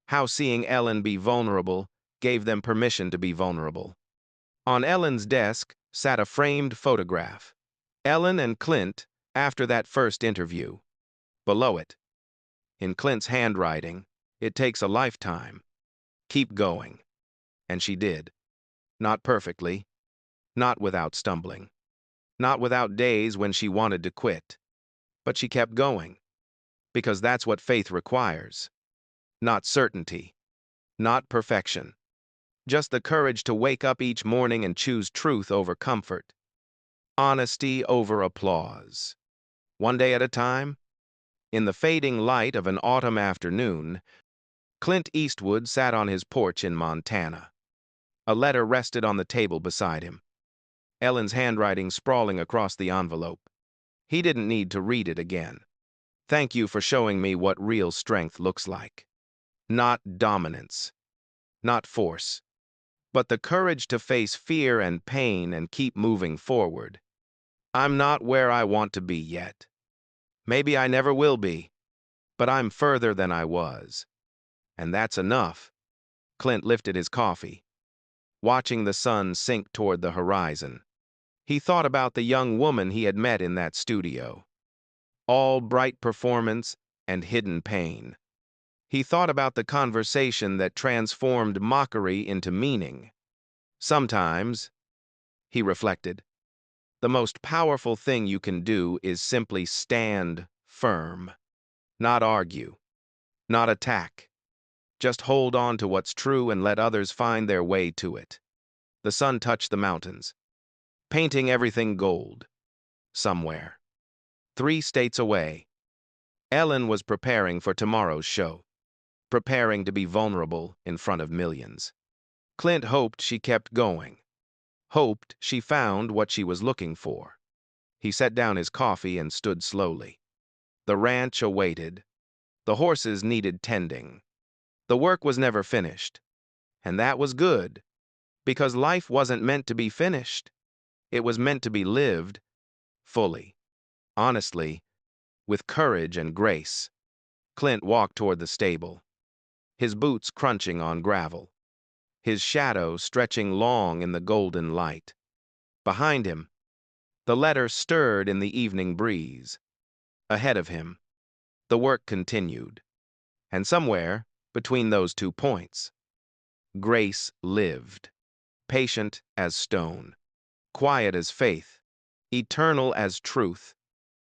how seeing Ellen be vulnerable gave them permission to be vulnerable. On Ellen's desk sat a framed photograph. Ellen and Clint after that first interview. Below it, in Clint's handwriting, "It takes a lifetime. Keep going." And she did. Not perfectly, not without stumbling, not without days when she wanted to quit. But she kept going, because that's what faith requires. Not certainty, not perfection, just the courage to wake up each morning and choose truth over comfort, honesty over applause. One day at a time. In the fading light of an autumn afternoon, Clint Eastwood sat on his porch in Montana. A letter rested on the table beside him, Ellen's handwriting sprawling across the envelope. He didn't need to read it again. "Thank you for showing me what real strength looks like. Not dominance, not force, but the courage to face fear and pain and keep moving forward. I'm not where I want to be yet. Maybe I never will be, but I'm further than I was. And that's enough." Clint lifted his coffee, watching the sun sink toward the horizon. He thought about the young woman he had met in that studio. All bright performance and hidden pain. He thought about the conversation that transformed mockery into meaning. Sometimes, he reflected, the most powerful thing you can do is simply stand firm. Not argue, not attack. Just hold on to what's true and let others find their way to it. The sun touched the mountains, painting everything gold. Somewhere, 3 states away, Ellen was preparing for tomorrow's show, preparing to be vulnerable in front of millions. Clint hoped she kept going, hoped she found what she was looking for. He set down his coffee and stood slowly. The ranch awaited. The horses needed tending. The work was never finished. And that was good, because life wasn't meant to be finished. It was meant to be lived fully, honestly, with courage and grace. Clint walked toward the stable, his boots crunching on gravel, his shadow stretching long in the golden light. Behind him, the letter stirred in the evening breeze. Ahead of him, the work continued. And somewhere between those 2 points, grace lived, patient as stone, quiet as faith, eternal as truth.